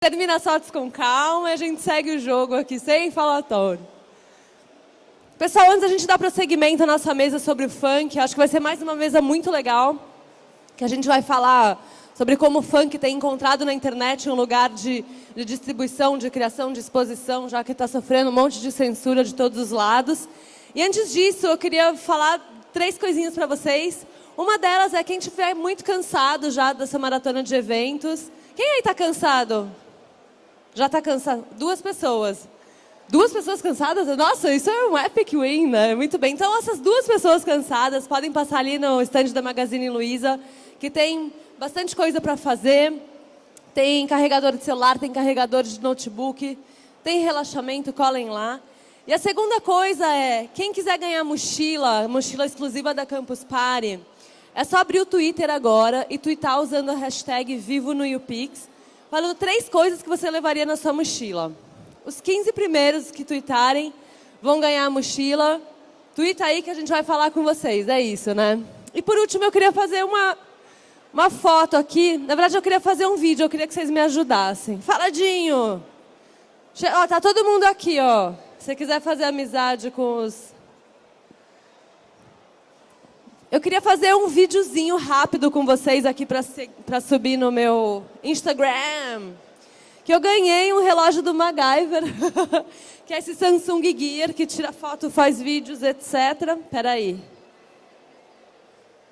termina as fotos com calma e a gente segue o jogo aqui, sem falatório. Pessoal, antes da gente dar prosseguimento à nossa mesa sobre o funk, acho que vai ser mais uma mesa muito legal, que a gente vai falar sobre como o funk tem encontrado na internet um lugar de distribuição, de criação, de exposição, já que está sofrendo um monte de censura de todos os lados. E antes disso, eu queria falar 3 coisinhas para vocês. Uma delas é quem estiver muito cansado já dessa maratona de eventos. Quem aí está cansado? Já está cansado? 2 pessoas. 2 pessoas cansadas? Nossa, isso é um epic win, né? Muito bem. Então, essas 2 pessoas cansadas podem passar ali no stand da Magazine Luiza, que tem bastante coisa para fazer. Tem carregador de celular, tem carregador de notebook, tem relaxamento, colhem lá. E a segunda coisa é, quem quiser ganhar mochila exclusiva da Campus Party, é só abrir o Twitter agora e tweetar usando a hashtag #VivoNoYouPix, falando 3 coisas que você levaria na sua mochila. Os 15 primeiros que tweetarem vão ganhar a mochila. Tweeta aí que a gente vai falar com vocês, é isso, né? E por último, eu queria fazer uma foto aqui. Na verdade, eu queria fazer um vídeo, eu queria que vocês me ajudassem. Faladinho! Ó, tá todo mundo aqui, ó. Se você quiser fazer amizade com os... Eu queria fazer um videozinho rápido com vocês aqui para subir no meu Instagram. Que eu ganhei um relógio do MacGyver, que é esse Samsung Gear, que tira foto, faz vídeos, etc. Peraí.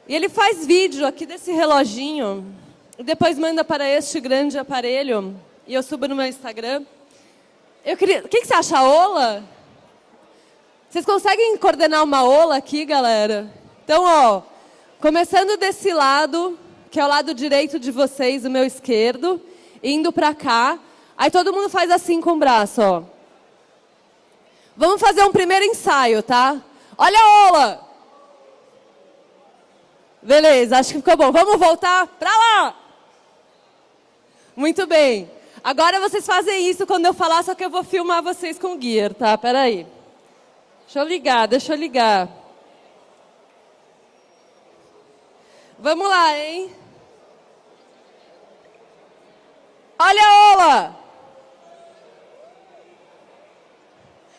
E ele faz vídeo aqui desse reloginho, e depois manda para este grande aparelho, e eu subo no meu Instagram. O que você acha, ola? Vocês conseguem coordenar uma ola aqui, galera? Então, ó, começando desse lado, que é o lado direito de vocês, o meu esquerdo, indo para cá. Aí todo mundo faz assim com o braço, ó. Vamos fazer um primeiro ensaio, tá? Olha a ola! Beleza, acho que ficou bom. Vamos voltar para lá! Muito bem. Agora vocês fazem isso quando eu falar, só que eu vou filmar vocês com o gear, tá? Peraí. Deixa eu ligar. Vamos lá, hein? Olha a ola!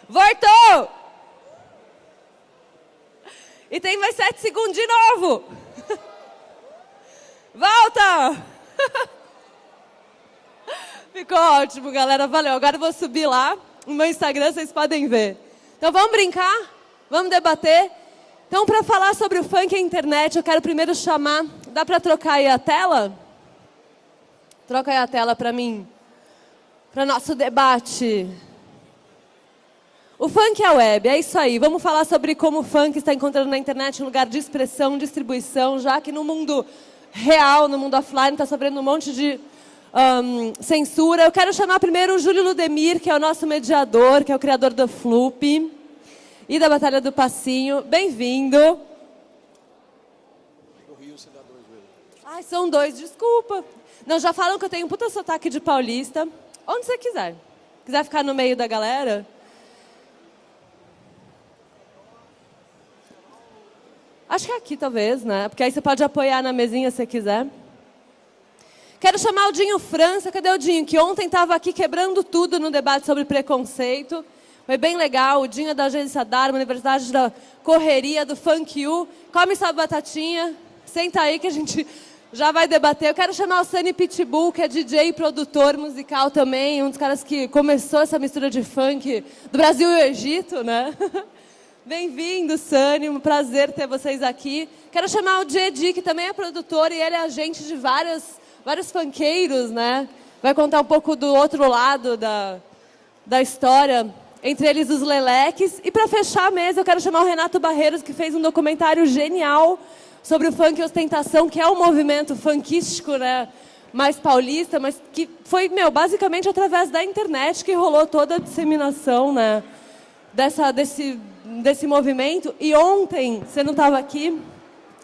Voltou! E tem mais 7 segundos de novo! Volta! Ficou ótimo, galera. Valeu. Agora eu vou subir lá no meu Instagram, vocês podem ver. Então vamos brincar? Vamos debater? Então, para falar sobre o funk e a internet, eu quero primeiro chamar... Dá para trocar aí a tela? Troca aí a tela para mim. Para nosso debate. O funk é a web, é isso aí. Vamos falar sobre como o funk está encontrando na internet um lugar de expressão, distribuição, já que no mundo real, no mundo offline, está sofrendo um monte de censura. Eu quero chamar primeiro o Júlio Ludemir, que é o nosso mediador, que é o criador do Floop e da Batalha do Passinho. Bem-vindo. No Rio você dá 2 vezes. Ai, são 2, desculpa. Não, já falam que eu tenho um puta sotaque de paulista. Onde você quiser. Quiser ficar no meio da galera... Acho que é aqui, talvez, né? Porque aí você pode apoiar na mesinha se quiser. Quero chamar o Dinho França. Cadê o Dinho? Que ontem estava aqui quebrando tudo no debate sobre preconceito. Foi bem legal. O Dinho é da Agência Dharma, Universidade da Correria, do Funk U. Come sua batatinha. Senta aí que a gente já vai debater. Eu quero chamar o Sunny Pitbull, que é DJ e produtor musical também. Um dos caras que começou essa mistura de funk do Brasil e o Egito, né? Bem-vindo, Sunny, um prazer ter vocês aqui. Quero chamar o Jedi, que também é produtor e ele é agente de vários funkeiros, né? Vai contar um pouco do outro lado da história, entre eles os leleques. E para fechar a mesa, eu quero chamar o Renato Barreiros, que fez um documentário genial sobre o funk e ostentação, que é um movimento funkístico, né? Mais paulista, mas que foi, basicamente através da internet que rolou toda a disseminação, né? Desse movimento. E ontem, você não estava aqui,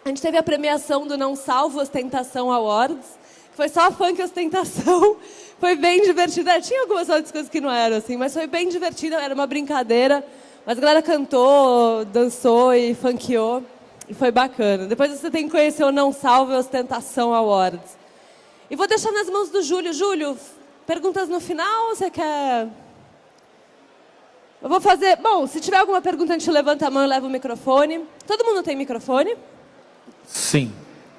a gente teve a premiação do Não Salvo Ostentação Awards, que foi só funk e ostentação. Foi bem divertido. Tinha algumas outras coisas que não eram assim, mas foi bem divertido, era uma brincadeira. Mas a galera cantou, dançou e funkeou. E foi bacana. Depois você tem que conhecer o Não Salvo Ostentação Awards. E vou deixar nas mãos do Júlio. Júlio, perguntas no final ou você quer... Eu vou fazer... Bom, se tiver alguma pergunta, a gente levanta a mão e leva o microfone. Todo mundo tem microfone? Sim.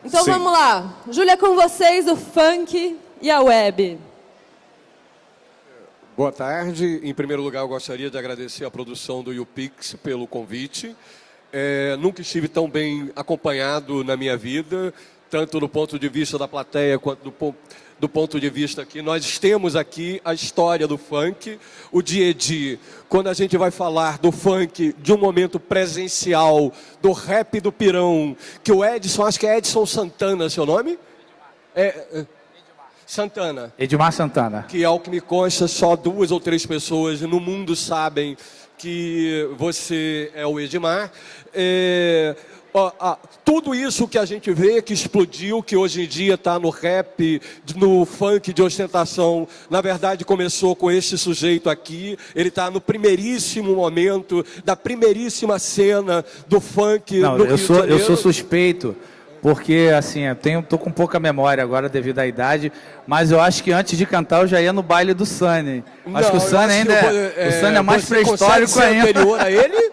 Então vamos lá. Júlia, com vocês, o funk e a web. Boa tarde. Em primeiro lugar, eu gostaria de agradecer a produção do YouPix pelo convite. Nunca estive tão bem acompanhado na minha vida, tanto do ponto de vista da plateia quanto do ponto de vista que nós temos aqui a história do funk, o dia a dia. Quando a gente vai falar do funk de um momento presencial, do rap do pirão, que o Edson, acho que é Edson Santana, seu nome? Santana. Edmar Santana. Que, ao que me consta, só 2 ou 3 pessoas no mundo sabem que você é o Edmar. Tudo isso que a gente vê que explodiu, que hoje em dia está no rap, no funk de ostentação, na verdade começou com esse sujeito aqui. Ele está no primeiríssimo momento, da primeiríssima cena do funk no Rio de Janeiro. Eu sou suspeito, porque assim, tô com pouca memória agora devido à idade, mas eu acho que antes de cantar eu já ia no baile do Sunny. Acho que o Sunny ainda o Sunny é mais pré-histórico ainda. Anterior a ele.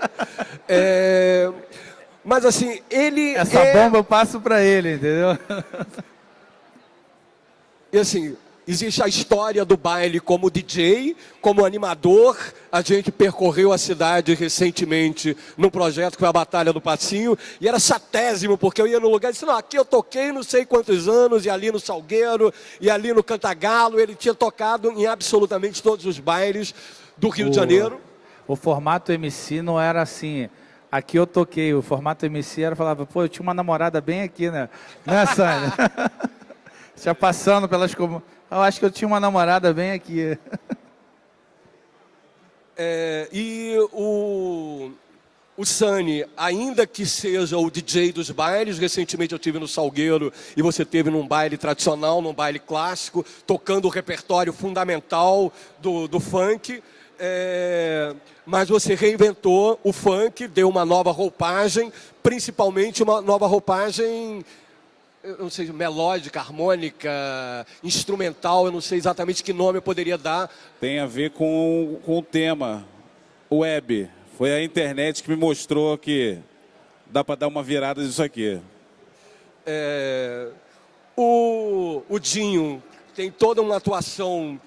Mas assim, ele essa bomba eu passo para ele, entendeu? E assim, existe a história do baile como DJ, como animador. A gente percorreu a cidade recentemente num projeto que foi a Batalha do Passinho, e era chatésimo, porque eu ia no lugar e disse, não, aqui eu toquei não sei quantos anos, e ali no Salgueiro, e ali no Cantagalo. Ele tinha tocado em absolutamente todos os bailes do Rio de Janeiro. O formato MC não era assim... Aqui eu toquei, o formato MC era, falava, pô, eu tinha uma namorada bem aqui, né? Né, Sânia? Já passando pelas... Eu acho que eu tinha uma namorada bem aqui. E o Sunny, ainda que seja o DJ dos bailes, recentemente eu estive no Salgueiro e você esteve num baile tradicional, num baile clássico, tocando o repertório fundamental do funk. Mas você reinventou o funk, deu uma nova roupagem, principalmente uma nova roupagem, eu não sei, melódica, harmônica, instrumental, eu não sei exatamente que nome eu poderia dar. Tem a ver com o tema, web. Foi a internet que me mostrou que dá para dar uma virada nisso aqui. O Dinho tem toda uma atuação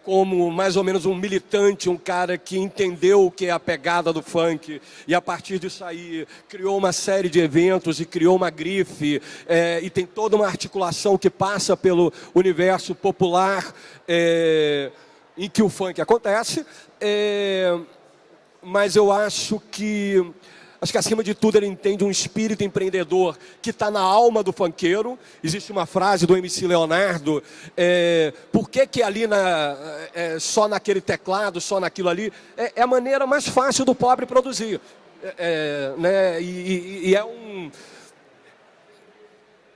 como mais ou menos um militante, um cara que entendeu o que é a pegada do funk, e a partir disso aí criou uma série de eventos e criou uma grife, e tem toda uma articulação que passa pelo universo popular em que o funk acontece. Mas eu acho que acima de tudo ele entende um espírito empreendedor que está na alma do funkeiro. Existe uma frase do MC Leonardo, por que ali só naquele teclado, só naquilo ali? É a maneira mais fácil do pobre produzir. Né? E é um...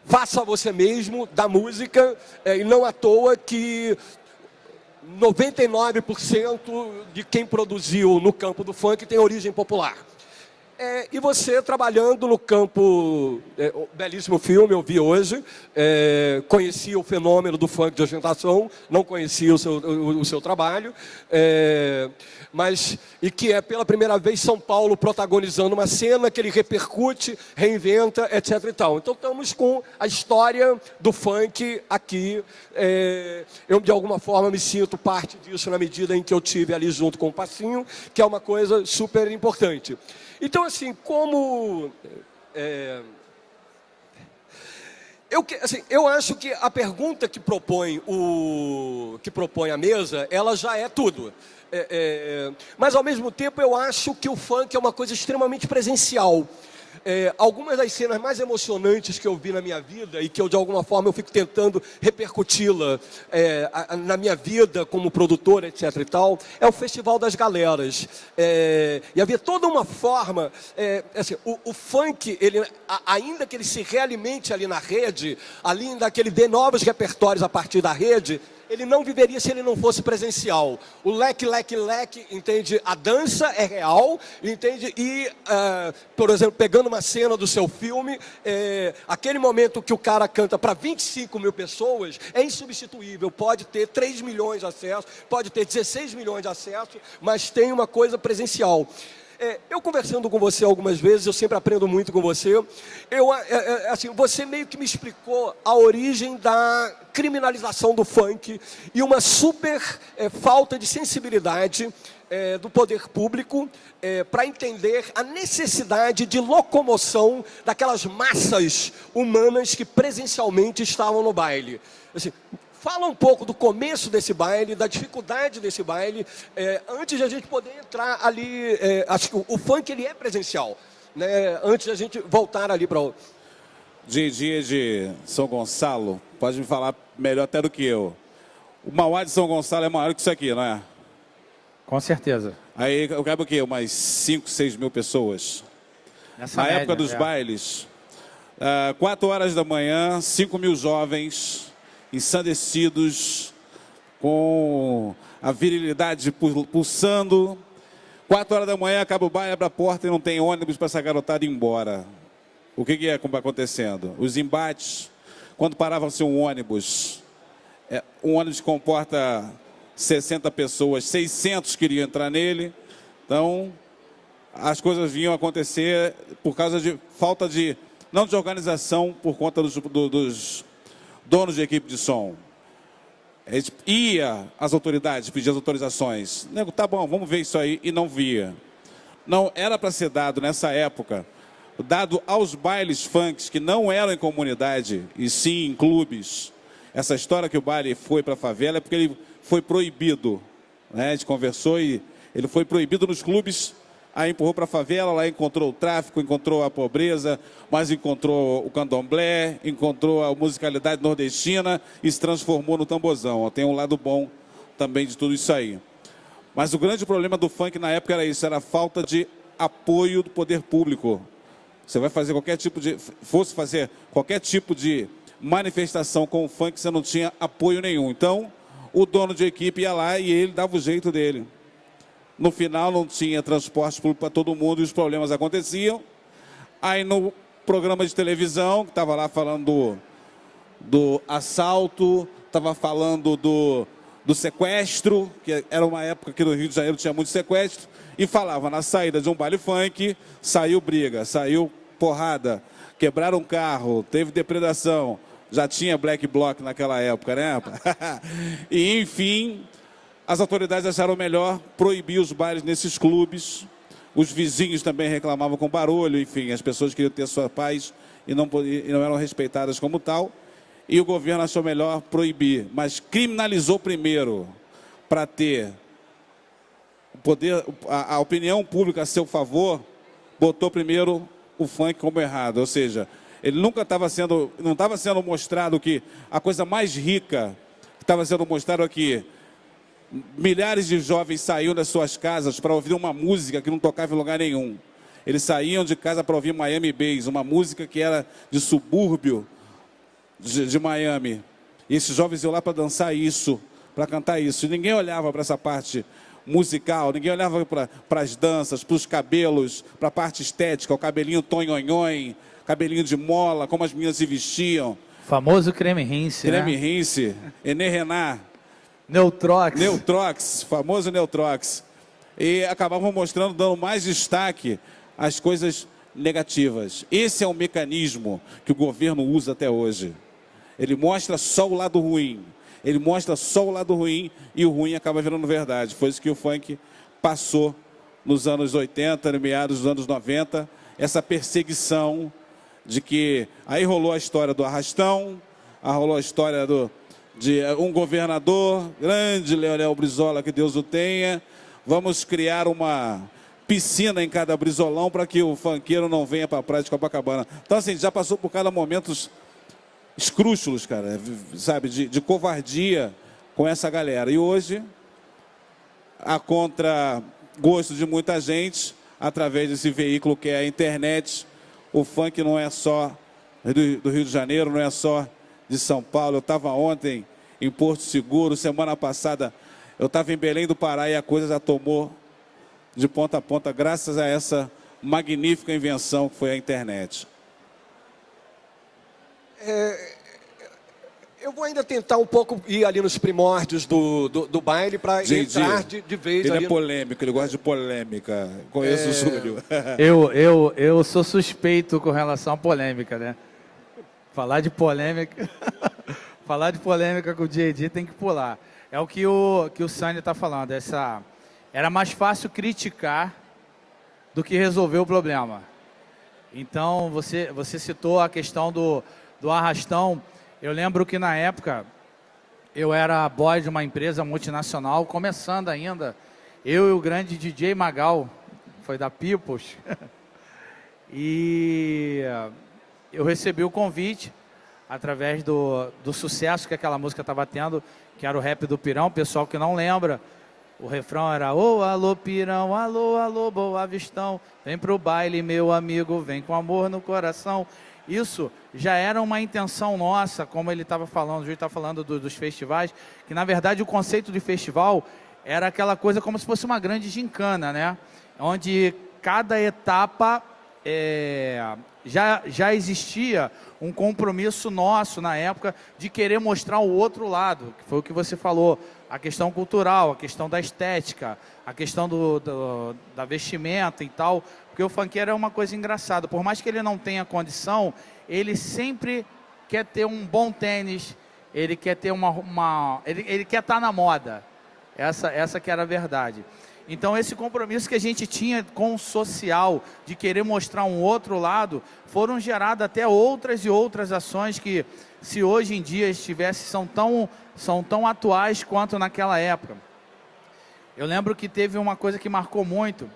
Faça você mesmo da música, e não à toa que 99% de quem produziu no campo do funk tem origem popular. E você trabalhando no campo, belíssimo filme, eu vi hoje, conhecia o fenômeno do funk de ostentação, não conhecia o seu trabalho, e que é pela primeira vez São Paulo protagonizando uma cena que ele repercute, reinventa, etc. e tal. Então estamos com a história do funk aqui. Eu de alguma forma me sinto parte disso na medida em que eu tive ali junto com o Passinho, que é uma coisa super importante. Então, assim, eu acho que a pergunta que propõe a mesa, ela já é tudo. Mas, ao mesmo tempo, eu acho que o funk é uma coisa extremamente presencial. Algumas das cenas mais emocionantes que eu vi na minha vida e que eu, de alguma forma, eu fico tentando repercuti-la na minha vida como produtor, etc. e tal, é o Festival das Galeras. E havia toda uma forma... assim, o funk, ainda que ele se realimente ali na rede, ainda que ele dê novos repertórios a partir da rede, ele não viveria se ele não fosse presencial. O leque, entende? A dança é real, entende? E, por exemplo, pegando uma cena do seu filme, aquele momento que o cara canta para 25 mil pessoas é insubstituível. Pode ter 3 milhões de acessos, pode ter 16 milhões de acessos, mas tem uma coisa presencial. Eu conversando com você algumas vezes, eu sempre aprendo muito com você. Assim, você meio que me explicou a origem da criminalização do funk e uma super falta de sensibilidade do poder público para entender a necessidade de locomoção daquelas massas humanas que presencialmente estavam no baile. Assim, fala um pouco do começo desse baile, da dificuldade desse baile, antes de a gente poder entrar ali. Acho que o funk ele é presencial, né? Antes de a gente voltar ali para o. Dia de São Gonçalo, pode me falar melhor até do que eu. O Mauá de São Gonçalo é maior que isso aqui, não é? Com certeza. Aí eu cabe o quê? Umas 5, 6 mil pessoas. Nessa Na média, época dos bailes, 4 horas da manhã, 5 mil jovens ensandecidos, com a virilidade pulsando. 4 horas da manhã, acaba o baile, abre a porta e não tem ônibus para essa garotada ir embora. O que é acontecendo? Os embates, quando parava-se um ônibus que comporta 60 pessoas, 600 queriam entrar nele. Então, as coisas vinham acontecer por causa de falta de, não de organização, por conta dos donos de equipe de som. Ia às autoridades, pedir as autorizações. Nego, tá bom, vamos ver isso aí, e não via. Não era para ser dado nessa época, dado aos bailes funks que não eram em comunidade, e sim em clubes. Essa história que o baile foi para a favela é porque ele foi proibido, né? A gente conversou e ele foi proibido nos clubes. Aí empurrou para a favela, lá encontrou o tráfico, encontrou a pobreza, mas encontrou o candomblé, encontrou a musicalidade nordestina e se transformou no tambozão. Tem um lado bom também de tudo isso aí. Mas o grande problema do funk na época era isso, era a falta de apoio do poder público. Você vai fazer fosse fazer qualquer tipo de manifestação com o funk, você não tinha apoio nenhum. Então, o dono de equipe ia lá e ele dava o jeito dele. No final não tinha transporte público para todo mundo e os problemas aconteciam. Aí no programa de televisão, que estava lá falando do assalto, estava falando do sequestro, que era uma época que no Rio de Janeiro tinha muito sequestro, e falava na saída de um baile funk, saiu briga, saiu porrada, quebraram um carro, teve depredação, já tinha black bloc naquela época, né? E enfim, as autoridades acharam melhor proibir os bailes nesses clubes. Os vizinhos também reclamavam com barulho, enfim, as pessoas queriam ter sua paz e não eram respeitadas como tal. E o governo achou melhor proibir, mas criminalizou primeiro para ter o poder, a opinião pública a seu favor, botou primeiro o funk como errado, ou seja, ele não estava sendo mostrado que a coisa mais rica que estava sendo mostrado aqui. Milhares de jovens saíam das suas casas para ouvir uma música que não tocava em lugar nenhum. Eles saíam de casa para ouvir Miami Bass, uma música que era de subúrbio de Miami. E esses jovens iam lá para dançar isso, para cantar isso. E ninguém olhava para essa parte musical, ninguém olhava para as danças, para os cabelos, para a parte estética, o cabelinho tonhonhon, cabelinho de mola, como as meninas se vestiam. Famoso creme rinse, Creme rinse, Enê Rená. Neutrox, famoso Neutrox. E acabavam mostrando, dando mais destaque às coisas negativas. Esse é um mecanismo que o governo usa até hoje. Ele mostra só o lado ruim. Ele mostra só o lado ruim e o ruim acaba virando verdade. Foi isso que o funk passou nos anos 80, no meados dos anos 90. Essa perseguição de que... Aí rolou a história do arrastão, rolou a história de um governador, grande Leonel Brizola, que Deus o tenha. Vamos criar uma piscina em cada brizolão para que o funkeiro não venha para a praia de Copacabana. Então, assim, já passou por cada momentos escrúxulos, cara, sabe, de covardia com essa galera. E hoje, a contragosto de muita gente, através desse veículo que é a internet, o funk não é só do Rio de Janeiro, não é só de São Paulo. Eu estava ontem em Porto Seguro. Semana passada eu estava em Belém do Pará e a coisa já tomou de ponta a ponta, graças a essa magnífica invenção que foi a internet. Eu vou ainda tentar um pouco ir ali nos primórdios do baile para entrar de vez ele ali. É polêmico, ele gosta de polêmica. Conheço o Júlio. Eu sou suspeito com relação à polêmica, né? Falar de polêmica... Falar de polêmica com o JD tem que pular. É o que o Sani está falando. Era mais fácil criticar do que resolver o problema. Então, você citou a questão do arrastão. Eu lembro que na época eu era boy de uma empresa multinacional, começando ainda. Eu e o grande DJ Magal, foi da Peoples. E eu recebi o convite através do sucesso que aquela música estava tendo, que era o rap do Pirão. Pessoal que não lembra, o refrão era: ô, alô, Pirão, alô, alô, Boa Vistão, vem pro baile, meu amigo, vem com amor no coração. Isso já era uma intenção nossa, como ele estava falando, o Júlio estava falando dos festivais, que na verdade o conceito de festival era aquela coisa como se fosse uma grande gincana, né? Onde cada etapa já existia um compromisso nosso na época de querer mostrar o outro lado, que foi o que você falou, a questão cultural, a questão da estética, a questão da vestimenta e tal, porque o funkeiro é uma coisa engraçada, por mais que ele não tenha condição, ele sempre quer ter um bom tênis, ele quer ter ele quer estar na moda, essa que era a verdade. Então esse compromisso que a gente tinha com o social, de querer mostrar um outro lado, foram geradas até outras e outras ações que, se hoje em dia são tão atuais quanto naquela época. Eu lembro que teve uma coisa que marcou muito,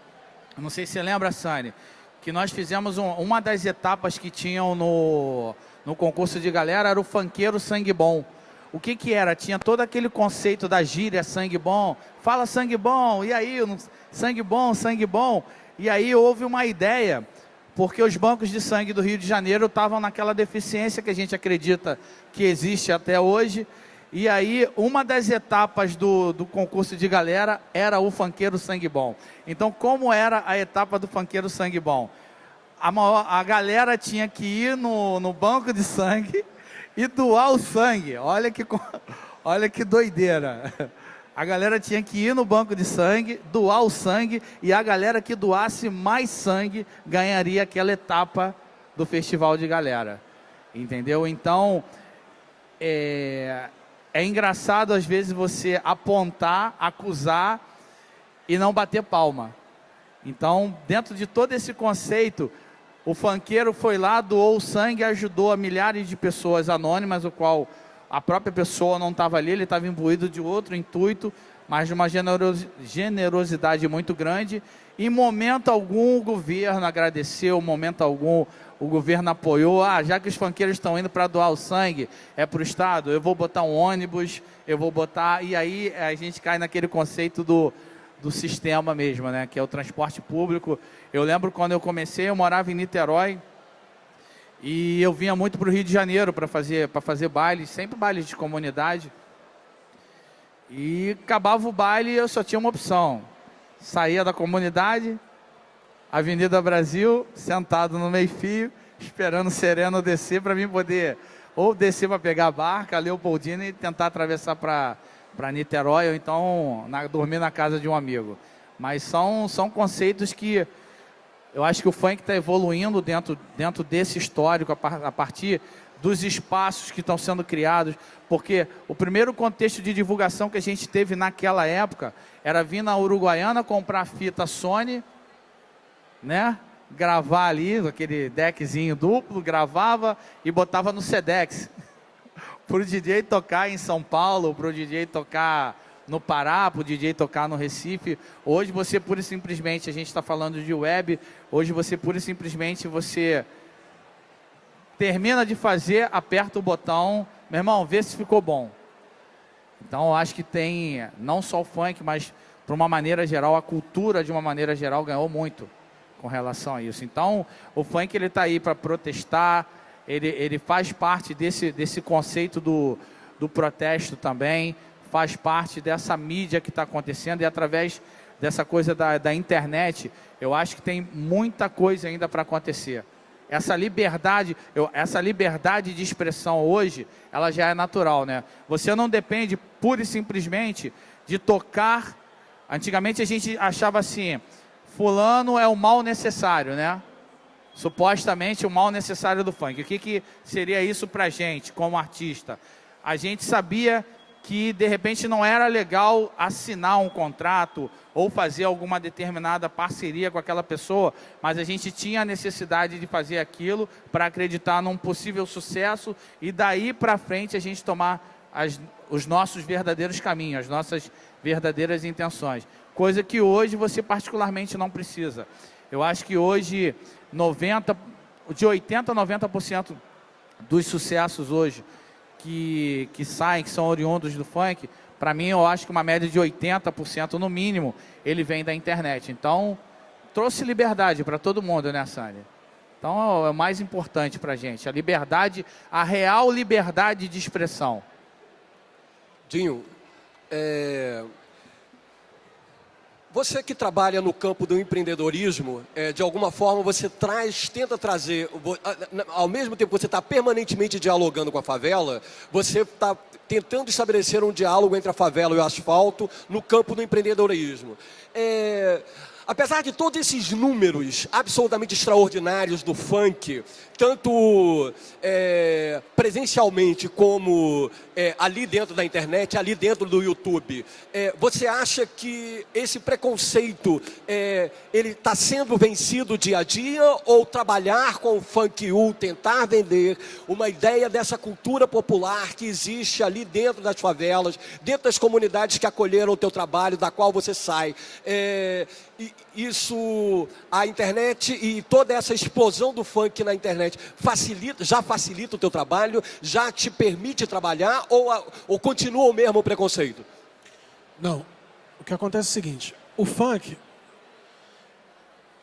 não sei se você lembra, Sani, que nós fizemos uma das etapas que tinham no concurso de galera, era o funkeiro sangue bom. O que era? Tinha todo aquele conceito da gíria sangue bom, fala sangue bom, e aí, sangue bom, sangue bom. E aí houve uma ideia, porque os bancos de sangue do Rio de Janeiro estavam naquela deficiência que a gente acredita que existe até hoje. E aí, uma das etapas do concurso de galera era o funkeiro sangue bom. Então, como era a etapa do funkeiro sangue bom? A galera tinha que ir no banco de sangue e doar o sangue. Olha que doideira. A galera tinha que ir no banco de sangue, doar o sangue, e a galera que doasse mais sangue ganharia aquela etapa do festival de galera. Entendeu? Então, é engraçado às vezes você apontar, acusar e não bater palma. Então, dentro de todo esse conceito, o funkeiro foi lá, doou o sangue, ajudou a milhares de pessoas anônimas, o qual a própria pessoa não estava ali, ele estava imbuído de outro intuito, mas de uma generosidade muito grande. Em momento algum o governo agradeceu, em momento algum o governo apoiou. Já que os funkeiros estão indo para doar o sangue, é para o Estado, eu vou botar um ônibus, eu vou botar... E aí a gente cai naquele conceito do sistema mesmo, né? Que é o transporte público. Eu lembro quando eu comecei, eu morava em Niterói, e eu vinha muito para o Rio de Janeiro para fazer bailes, sempre bailes de comunidade. E acabava o baile e eu só tinha uma opção: saía da comunidade, Avenida Brasil, sentado no meio-fio, esperando o sereno descer para mim poder ou descer para pegar a barca, Leopoldina, e tentar atravessar para Niterói, ou então dormir na casa de um amigo. Mas são conceitos que eu acho que o funk está evoluindo dentro desse histórico, a partir dos espaços que estão sendo criados, porque o primeiro contexto de divulgação que a gente teve naquela época era vir na Uruguaiana, comprar fita Sony, né? Gravar ali, aquele deckzinho duplo, gravava e botava no Sedex. Para o DJ tocar em São Paulo, para o DJ tocar no Pará, para o DJ tocar no Recife. Hoje você pura e simplesmente, a gente está falando de web, hoje você pura e simplesmente, você termina de fazer, aperta o botão, meu irmão, vê se ficou bom. Então eu acho que tem, não só o funk, mas de uma maneira geral, a cultura de uma maneira geral ganhou muito com relação a isso. Então o funk ele está aí para protestar, ele faz parte desse conceito do protesto também, faz parte dessa mídia que está acontecendo, e através dessa coisa da internet, eu acho que tem muita coisa ainda para acontecer. Essa liberdade de expressão hoje, ela já é natural, né? Você não depende pura e simplesmente de tocar. Antigamente a gente achava assim, fulano é o mal necessário, né? Supostamente o mal necessário do funk. O que seria isso pra gente, como artista? A gente sabia que de repente não era legal assinar um contrato ou fazer alguma determinada parceria com aquela pessoa, mas a gente tinha a necessidade de fazer aquilo para acreditar num possível sucesso e daí para frente a gente tomar os nossos verdadeiros caminhos, as nossas verdadeiras intenções. Coisa que hoje você particularmente não precisa. Eu acho que hoje de 80% a 90% dos sucessos hoje que saem, que são oriundos do funk, para mim eu acho que uma média de 80% no mínimo, ele vem da internet. Então, trouxe liberdade para todo mundo, né, Sânia? Então é o mais importante para a gente, a liberdade, a real liberdade de expressão. Dinho, você que trabalha no campo do empreendedorismo, de alguma forma você tenta trazer, ao mesmo tempo que você está permanentemente dialogando com a favela, você está tentando estabelecer um diálogo entre a favela e o asfalto no campo do empreendedorismo. Apesar de todos esses números absolutamente extraordinários do funk, tanto presencialmente como ali dentro da internet, ali dentro do YouTube, você acha que esse preconceito ele está sendo vencido dia a dia, ou trabalhar com o Funk U, tentar vender uma ideia dessa cultura popular que existe ali dentro das favelas, dentro das comunidades que acolheram o teu trabalho, da qual você sai, isso, a internet e toda essa explosão do funk na internet já facilita o teu trabalho, já te permite trabalhar, ou continua o mesmo preconceito? Não. O que acontece é o seguinte, o funk,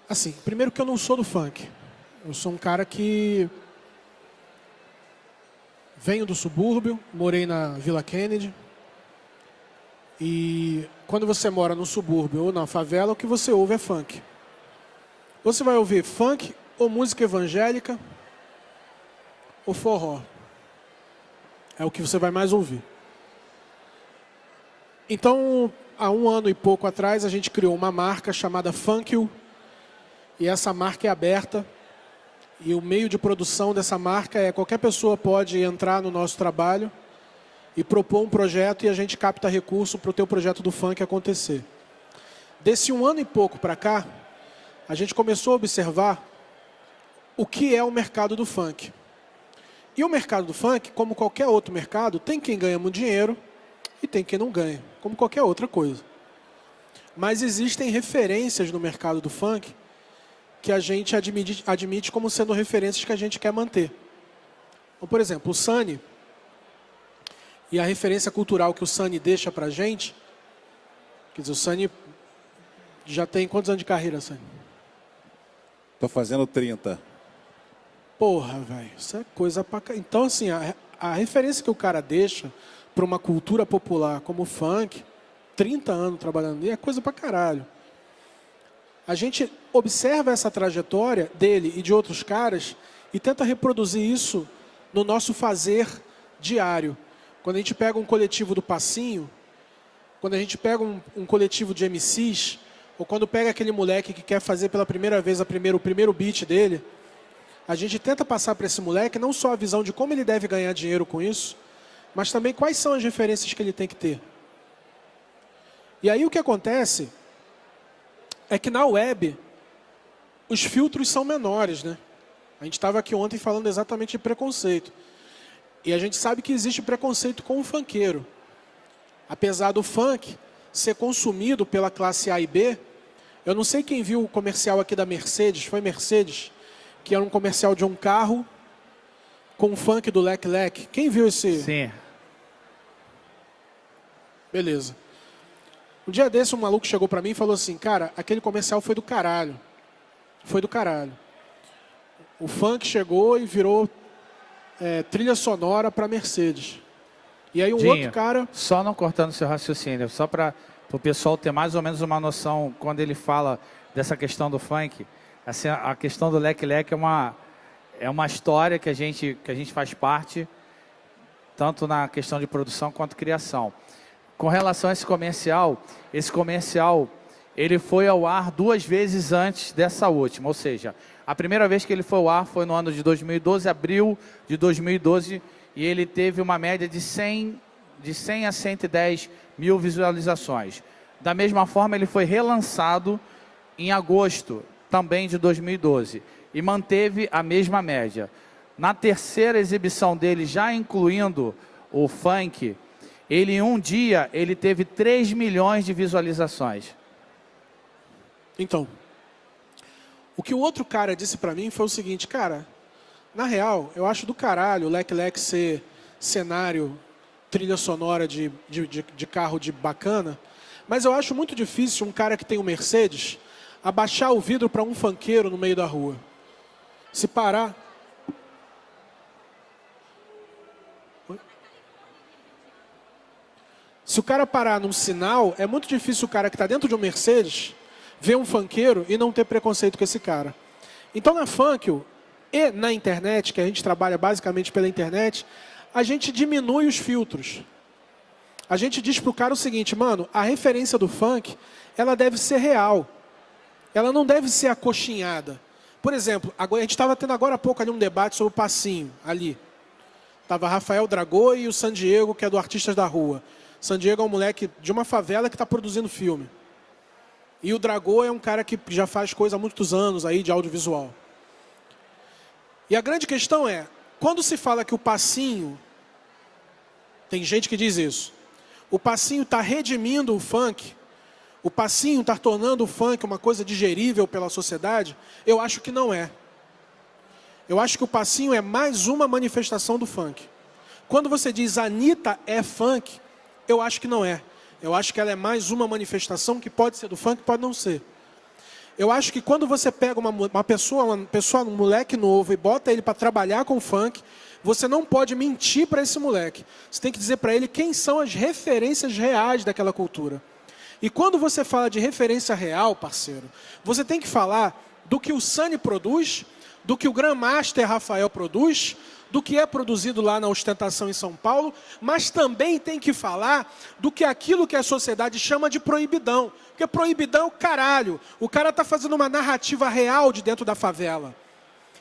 assim, primeiro que eu não sou do funk. Eu sou um cara que venho do subúrbio, morei na Vila Kennedy. E quando você mora no subúrbio ou na favela, o que você ouve é funk. Você vai ouvir funk ou música evangélica ou forró. É o que você vai mais ouvir. Então, há 1 ano e pouco atrás, a gente criou uma marca chamada Funk U. E essa marca é aberta. E o meio de produção dessa marca é qualquer pessoa pode entrar no nosso trabalho e propor um projeto, e a gente capta recurso para o teu projeto do funk acontecer. Desse 1 ano e pouco para cá, a gente começou a observar o que é o mercado do funk. E o mercado do funk, como qualquer outro mercado, tem quem ganha muito dinheiro e tem quem não ganha, como qualquer outra coisa. Mas existem referências no mercado do funk que a gente admite como sendo referências que a gente quer manter. Então, por exemplo, o Sunny, e a referência cultural que o Sunny deixa pra gente, quer dizer, o Sunny já tem quantos anos de carreira, Sunny? Tô fazendo 30. Porra, velho, isso é coisa pra... Então, assim, a referência que o cara deixa para uma cultura popular como o funk, 30 anos trabalhando ali, é coisa pra caralho. A gente observa essa trajetória dele e de outros caras e tenta reproduzir isso no nosso fazer diário. Quando a gente pega um coletivo do Passinho, quando a gente pega um coletivo de MCs, ou quando pega aquele moleque que quer fazer pela primeira vez o primeiro beat dele, a gente tenta passar para esse moleque não só a visão de como ele deve ganhar dinheiro com isso, mas também quais são as referências que ele tem que ter. E aí o que acontece é que na web os filtros são menores, né? A gente estava aqui ontem falando exatamente de preconceito. E a gente sabe que existe preconceito com o funkeiro. Apesar do funk ser consumido pela classe A e B, eu não sei quem viu o comercial aqui da Mercedes, foi Mercedes, que era um comercial de um carro com o funk do Lec Lec. Quem viu esse? Sim. Beleza. Um dia desse, um maluco chegou pra mim e falou assim, cara, aquele comercial foi do caralho. Foi do caralho. O funk chegou e virou trilha sonora para Mercedes. E aí um Dinho, outro cara... só não cortando seu raciocínio, só para o pessoal ter mais ou menos uma noção, quando ele fala dessa questão do funk, assim, a questão do leque-leque é uma história que a gente faz parte, tanto na questão de produção quanto criação. Com relação a esse comercial, ele foi ao ar 2 vezes antes dessa última, ou seja, a primeira vez que ele foi ao ar foi no ano de 2012, abril de 2012, e ele teve uma média de 100 a 110 mil visualizações. Da mesma forma, ele foi relançado em agosto, também de 2012, e manteve a mesma média. Na terceira exibição dele, já incluindo o funk, ele em um dia ele teve 3 milhões de visualizações. Então, o que o outro cara disse pra mim foi o seguinte, cara, na real, eu acho do caralho o Leque ser cenário, trilha sonora de carro de bacana, mas eu acho muito difícil um cara que tem um Mercedes abaixar o vidro para um funkeiro no meio da rua. Se parar... Se o cara parar num sinal, é muito difícil o cara que está dentro de um Mercedes ver um funkeiro e não ter preconceito com esse cara. Então na Funkio e na internet, que a gente trabalha basicamente pela internet, a gente diminui os filtros. A gente diz pro cara o seguinte, mano, a referência do funk, ela deve ser real. Ela não deve ser acochinhada. Por exemplo, a gente estava tendo agora há pouco ali um debate sobre o passinho, ali. Tava Rafael Dragô e o San Diego, que é do Artistas da Rua. San Diego é um moleque de uma favela que está produzindo filme. E o Dragô é um cara que já faz coisa há muitos anos aí de audiovisual. E a grande questão é, quando se fala que o passinho, tem gente que diz isso, o passinho está redimindo o funk, o passinho está tornando o funk uma coisa digerível pela sociedade, eu acho que não é. Eu acho que o passinho é mais uma manifestação do funk. Quando você diz Anitta é funk, eu acho que não é. Eu acho que ela é mais uma manifestação que pode ser do funk, pode não ser. Eu acho que quando você pega uma pessoa, um moleque novo e bota ele para trabalhar com funk, você não pode mentir para esse moleque. Você tem que dizer para ele quem são as referências reais daquela cultura. E quando você fala de referência real, parceiro, você tem que falar do que o Sunny produz, do que o Grandmaster Rafael produz, do que é produzido lá na Ostentação em São Paulo, mas também tem que falar do que aquilo que a sociedade chama de proibidão. Porque proibidão, caralho, o cara está fazendo uma narrativa real de dentro da favela.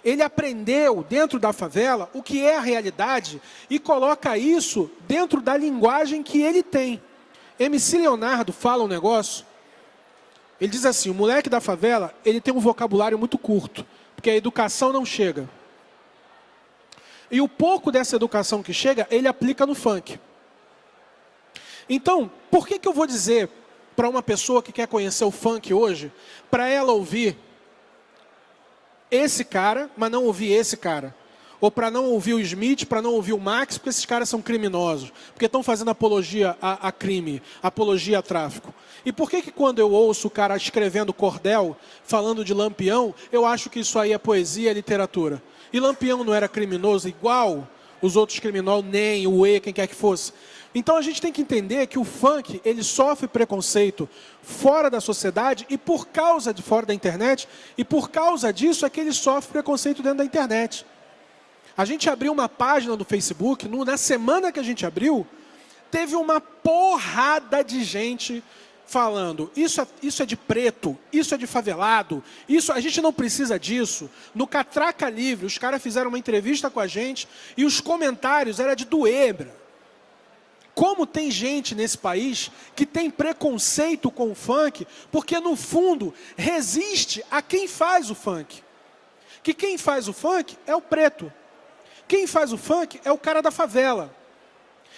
Ele aprendeu dentro da favela o que é a realidade e coloca isso dentro da linguagem que ele tem. MC Leonardo fala um negócio, ele diz assim, o moleque da favela, ele tem um vocabulário muito curto, porque a educação não chega. E o pouco dessa educação que chega, ele aplica no funk. Então, por que eu vou dizer para uma pessoa que quer conhecer o funk hoje, para ela ouvir esse cara, mas não ouvir esse cara? Ou para não ouvir o Smith, para não ouvir o Max, porque esses caras são criminosos. Porque estão fazendo apologia a crime, apologia a tráfico. E por que quando eu ouço o cara escrevendo cordel, falando de Lampião, eu acho que isso aí é poesia, é literatura? E Lampião não era criminoso igual os outros criminosos, nem o E, quem quer que fosse. Então a gente tem que entender que o funk, ele sofre preconceito fora da sociedade e por causa de fora da internet, e por causa disso é que ele sofre preconceito dentro da internet. A gente abriu uma página do Facebook, na semana que a gente abriu, teve uma porrada de gente falando, isso é de preto, isso é de favelado, a gente não precisa disso. No Catraca Livre, os caras fizeram uma entrevista com a gente e os comentários eram de doer. Como tem gente nesse país que tem preconceito com o funk, porque no fundo resiste a quem faz o funk. Que quem faz o funk é o preto. Quem faz o funk é o cara da favela.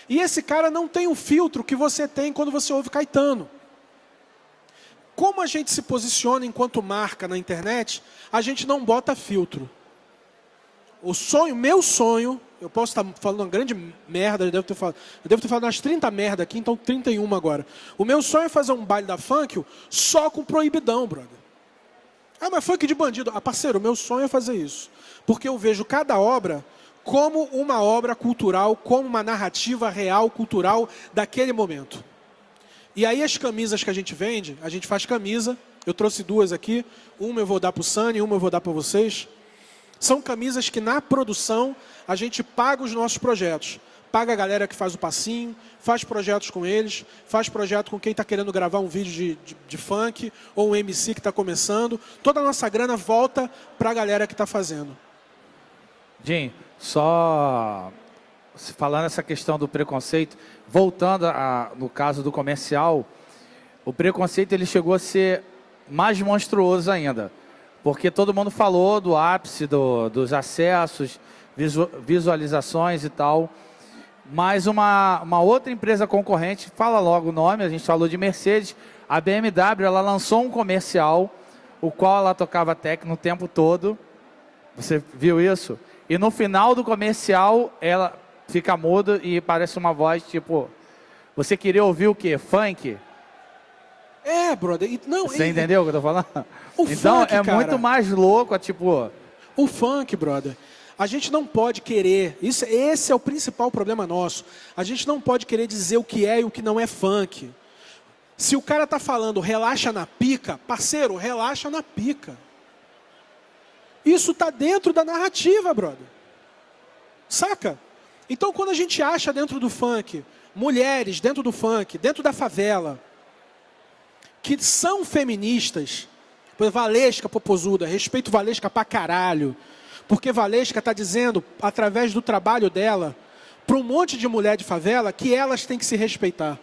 E esse cara não tem o filtro que você tem quando você ouve Caetano. Como a gente se posiciona enquanto marca na internet, a gente não bota filtro. Meu sonho, eu posso estar falando uma grande merda, eu devo ter falado umas 30 merda aqui, então 31 agora. O meu sonho é fazer um baile da funk só com proibidão, brother. Ah, mas funk de bandido. Ah, parceiro, o meu sonho é fazer isso. Porque eu vejo cada obra como uma obra cultural, como uma narrativa real, cultural daquele momento. E aí as camisas que a gente vende, a gente faz camisa, eu trouxe 2 aqui, uma eu vou dar para o Sani, uma eu vou dar para vocês. São camisas que na produção a gente paga os nossos projetos. Paga a galera que faz o passinho, faz projetos com eles, faz projeto com quem está querendo gravar um vídeo de funk, ou um MC que está começando. Toda a nossa grana volta para a galera que está fazendo. Jim, só falando essa questão do preconceito, voltando no caso do comercial, o preconceito ele chegou a ser mais monstruoso ainda, porque todo mundo falou do ápice, dos acessos, visualizações e tal, mas uma outra empresa concorrente, fala logo o nome, a gente falou de Mercedes, a BMW, ela lançou um comercial, o qual ela tocava techno o tempo todo, você viu isso? E no final do comercial, ela fica muda e parece uma voz tipo, você queria ouvir o quê? Funk? Brother. Não, você entendeu o que eu tô falando? Então funk, é cara, muito mais louco, tipo... O funk, brother, a gente não pode querer, esse é o principal problema nosso, a gente não pode querer dizer o que é e o que não é funk. Se o cara tá falando relaxa na pica, parceiro, relaxa na pica. Isso tá dentro da narrativa, brother. Saca? Então quando a gente acha dentro do funk, mulheres dentro do funk, dentro da favela, que são feministas, por exemplo, Valesca Popozuda, respeito Valesca pra caralho, porque Valesca está dizendo, através do trabalho dela, para um monte de mulher de favela, que elas têm que se respeitar.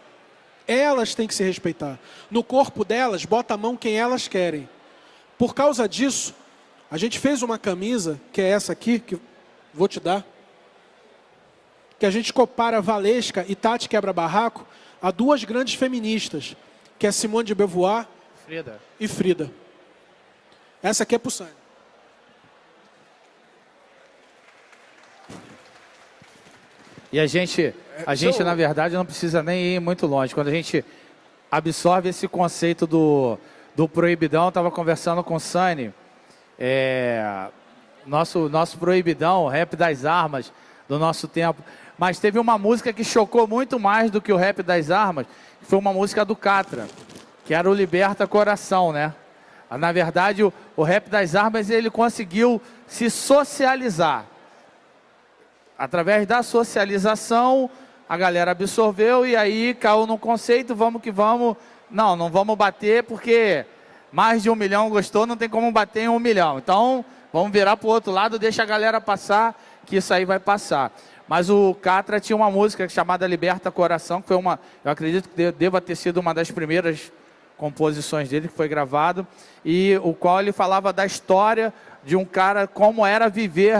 Elas têm que se respeitar. No corpo delas, bota a mão quem elas querem. Por causa disso, a gente fez uma camisa, que é essa aqui, que vou te dar, que a gente compara Valesca e Tati Quebra-Barraco a 2 grandes feministas, que é Simone de Beauvoir e Frida. Essa aqui é pro Sani. E a gente, na verdade, não precisa nem ir muito longe. Quando a gente absorve esse conceito do proibidão, eu estava conversando com o Sani, nosso proibidão, rap das armas do nosso tempo. Mas teve uma música que chocou muito mais do que o rap das armas, que foi uma música do Catra, que era o Liberta Coração, né? Na verdade, o rap das armas, ele conseguiu se socializar. Através da socialização, a galera absorveu e aí caiu no conceito, vamos que vamos. Não vamos bater porque mais de 1 milhão gostou, não tem como bater em 1 milhão. Então, vamos virar para o outro lado, deixa a galera passar, que isso aí vai passar. Mas o Catra tinha uma música chamada Liberta Coração, que foi eu acredito que deva ter sido uma das primeiras composições dele, que foi gravado, e o qual ele falava da história de um cara, como era viver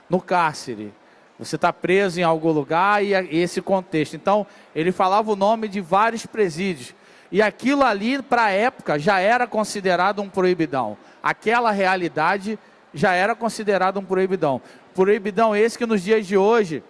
no cárcere. Você está preso em algum lugar e esse contexto. Então, ele falava o nome de vários presídios. E aquilo ali, para a época, já era considerado um proibidão. Aquela realidade já era considerado um proibidão. Proibidão esse que nos dias de hoje,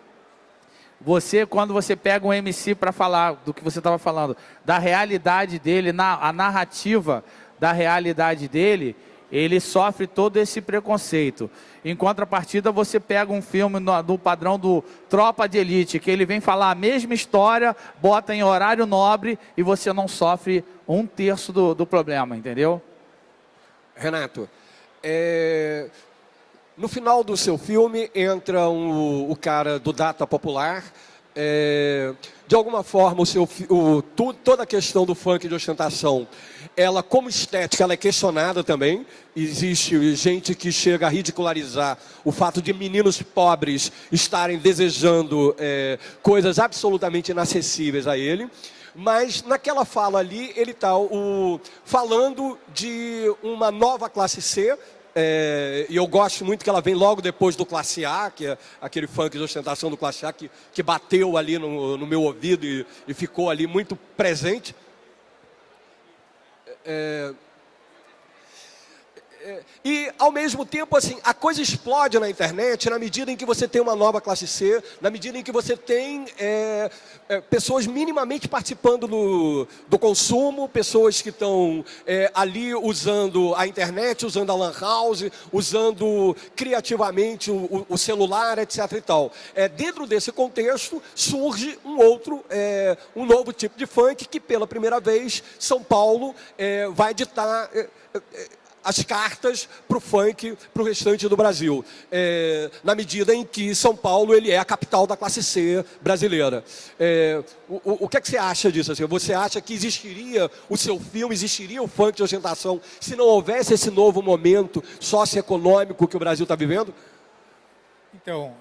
quando você pega um MC para falar do que você estava falando, da realidade dele, a narrativa da realidade dele, ele sofre todo esse preconceito. Em contrapartida, você pega um filme do padrão do Tropa de Elite, que ele vem falar a mesma história, bota em horário nobre e você não sofre 1/3 do problema, entendeu? Renato, no final do seu filme entra o cara do Data Popular. De alguma forma, toda a questão do funk de ostentação, ela como estética, ela é questionada também. Existe gente que chega a ridicularizar o fato de meninos pobres estarem desejando coisas absolutamente inacessíveis a ele. Mas naquela fala ali, ele está falando de uma nova classe C, e eu gosto muito que ela vem logo depois do Classe A, que é aquele funk de ostentação do Classe A, que bateu ali no meu ouvido e ficou ali muito presente. E, ao mesmo tempo, assim, a coisa explode na internet na medida em que você tem uma nova classe C, na medida em que você tem pessoas minimamente participando do consumo, pessoas que estão ali usando a internet, usando a lan house, usando criativamente o celular, etc. e tal. Dentro desse contexto, surge um novo tipo de funk que, pela primeira vez, São Paulo vai ditar as cartas para o funk, para o restante do Brasil, na medida em que São Paulo ele é a capital da classe C brasileira. O que é que você acha disso? Assim? Você acha que existiria o seu filme, existiria o funk de ostentação, se não houvesse esse novo momento socioeconômico que o Brasil está vivendo? Então,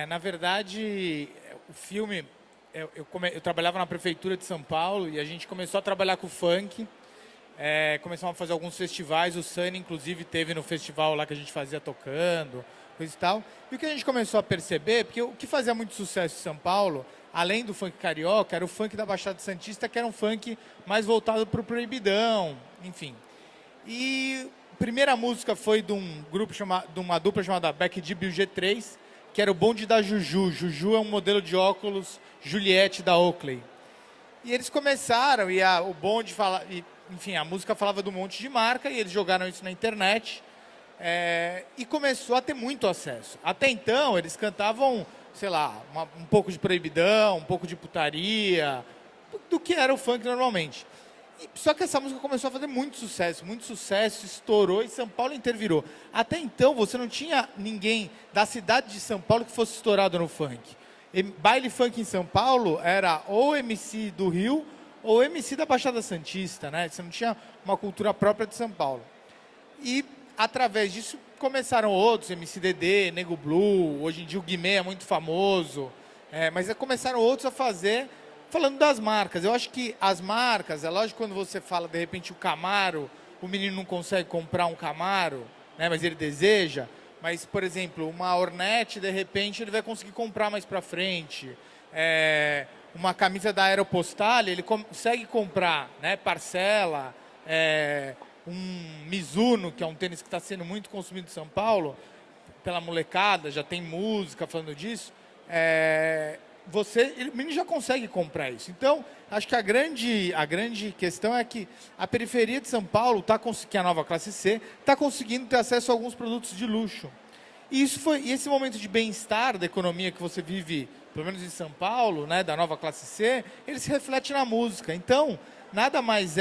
na verdade, o filme, eu trabalhava na prefeitura de São Paulo e a gente começou a trabalhar com o funk. Começamos a fazer alguns festivais, o Sunny inclusive teve no festival lá que a gente fazia tocando, coisa e tal. E o que a gente começou a perceber, porque o que fazia muito sucesso em São Paulo, além do funk carioca, era o funk da Baixada Santista, que era um funk mais voltado para o proibidão, enfim. E a primeira música foi de uma dupla chamada Beck Dib e o G3, que era o bonde da Juju. Juju é um modelo de óculos Juliette da Oakley. E eles começaram, e o bonde fala... Enfim, a música falava de um monte de marca e eles jogaram isso na internet e começou a ter muito acesso. Até então, eles cantavam, sei lá, um pouco de proibidão, um pouco de putaria, do que era o funk normalmente. Só que essa música começou a fazer muito sucesso, estourou e São Paulo inteiro virou. Até então, você não tinha ninguém da cidade de São Paulo que fosse estourado no funk. Baile funk em São Paulo era ou MC do Rio ou MC da Baixada Santista, né? Você não tinha uma cultura própria de São Paulo. E, através disso, começaram outros, MC Dedê, Nego Blue, hoje em dia o Guimê é muito famoso, mas começaram outros a fazer, falando das marcas. Eu acho que as marcas, é lógico quando você fala, de repente, o Camaro, o menino não consegue comprar um Camaro, né, mas ele deseja, mas, por exemplo, uma Hornet, de repente, ele vai conseguir comprar mais pra frente. Uma camisa da Aeropostal, ele consegue comprar, né, parcela, um Mizuno, que é um tênis que está sendo muito consumido em São Paulo, pela molecada, já tem música falando disso, o menino já consegue comprar isso. Então, acho que a grande questão é que a periferia de São Paulo, que é a nova classe C, está conseguindo ter acesso a alguns produtos de luxo. E esse momento de bem-estar da economia que você vive, pelo menos em São Paulo, né, da nova classe C, ele se reflete na música. Então, nada mais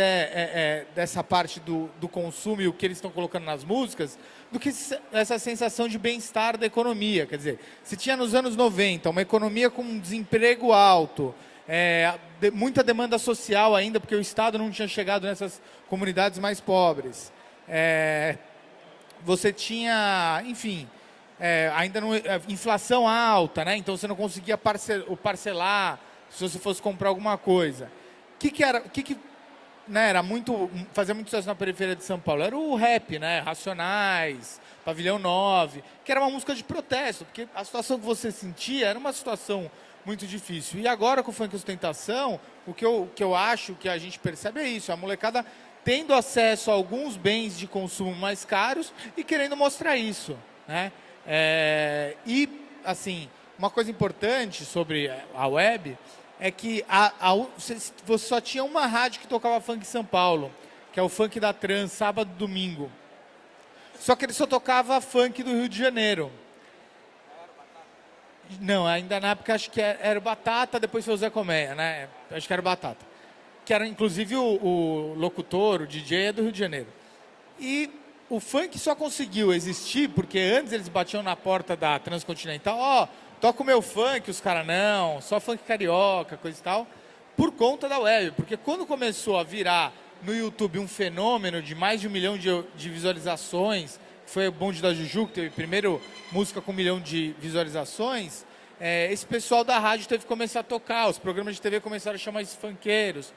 dessa parte do consumo e o que eles estão colocando nas músicas do que essa sensação de bem-estar da economia. Quer dizer, se tinha nos anos 90 uma economia com um desemprego alto, muita demanda social ainda, porque o Estado não tinha chegado nessas comunidades mais pobres. Você tinha, enfim... ainda não, inflação alta, né? Então você não conseguia parcelar se você fosse comprar alguma coisa. Fazia muito sucesso na periferia de São Paulo? Era o rap, né? Racionais, Pavilhão 9, que era uma música de protesto, porque a situação que você sentia era uma situação muito difícil. E agora com o funk ostentação, o que eu acho que a gente percebe é isso, a molecada tendo acesso a alguns bens de consumo mais caros e querendo mostrar isso, né? E, assim, uma coisa importante sobre a web é que você só tinha uma rádio que tocava funk em São Paulo, que é o Funk da Trans, sábado e domingo. Só que ele só tocava funk do Rio de Janeiro. Não, ainda na época acho que era o Batata, depois foi o Zé Colmeia, né? Acho que era o Batata. Que era, inclusive, o locutor, o DJ é do Rio de Janeiro. E o funk só conseguiu existir porque antes eles batiam na porta da Transcontinental, toca o meu funk, os caras não, só funk carioca, coisa e tal, por conta da web. Porque quando começou a virar no YouTube um fenômeno de mais de 1 milhão de visualizações, foi o bonde da Juju, que teve primeiro música com 1 milhão de visualizações, esse pessoal da rádio teve que começar a tocar, os programas de TV começaram a chamar esses funkeiros,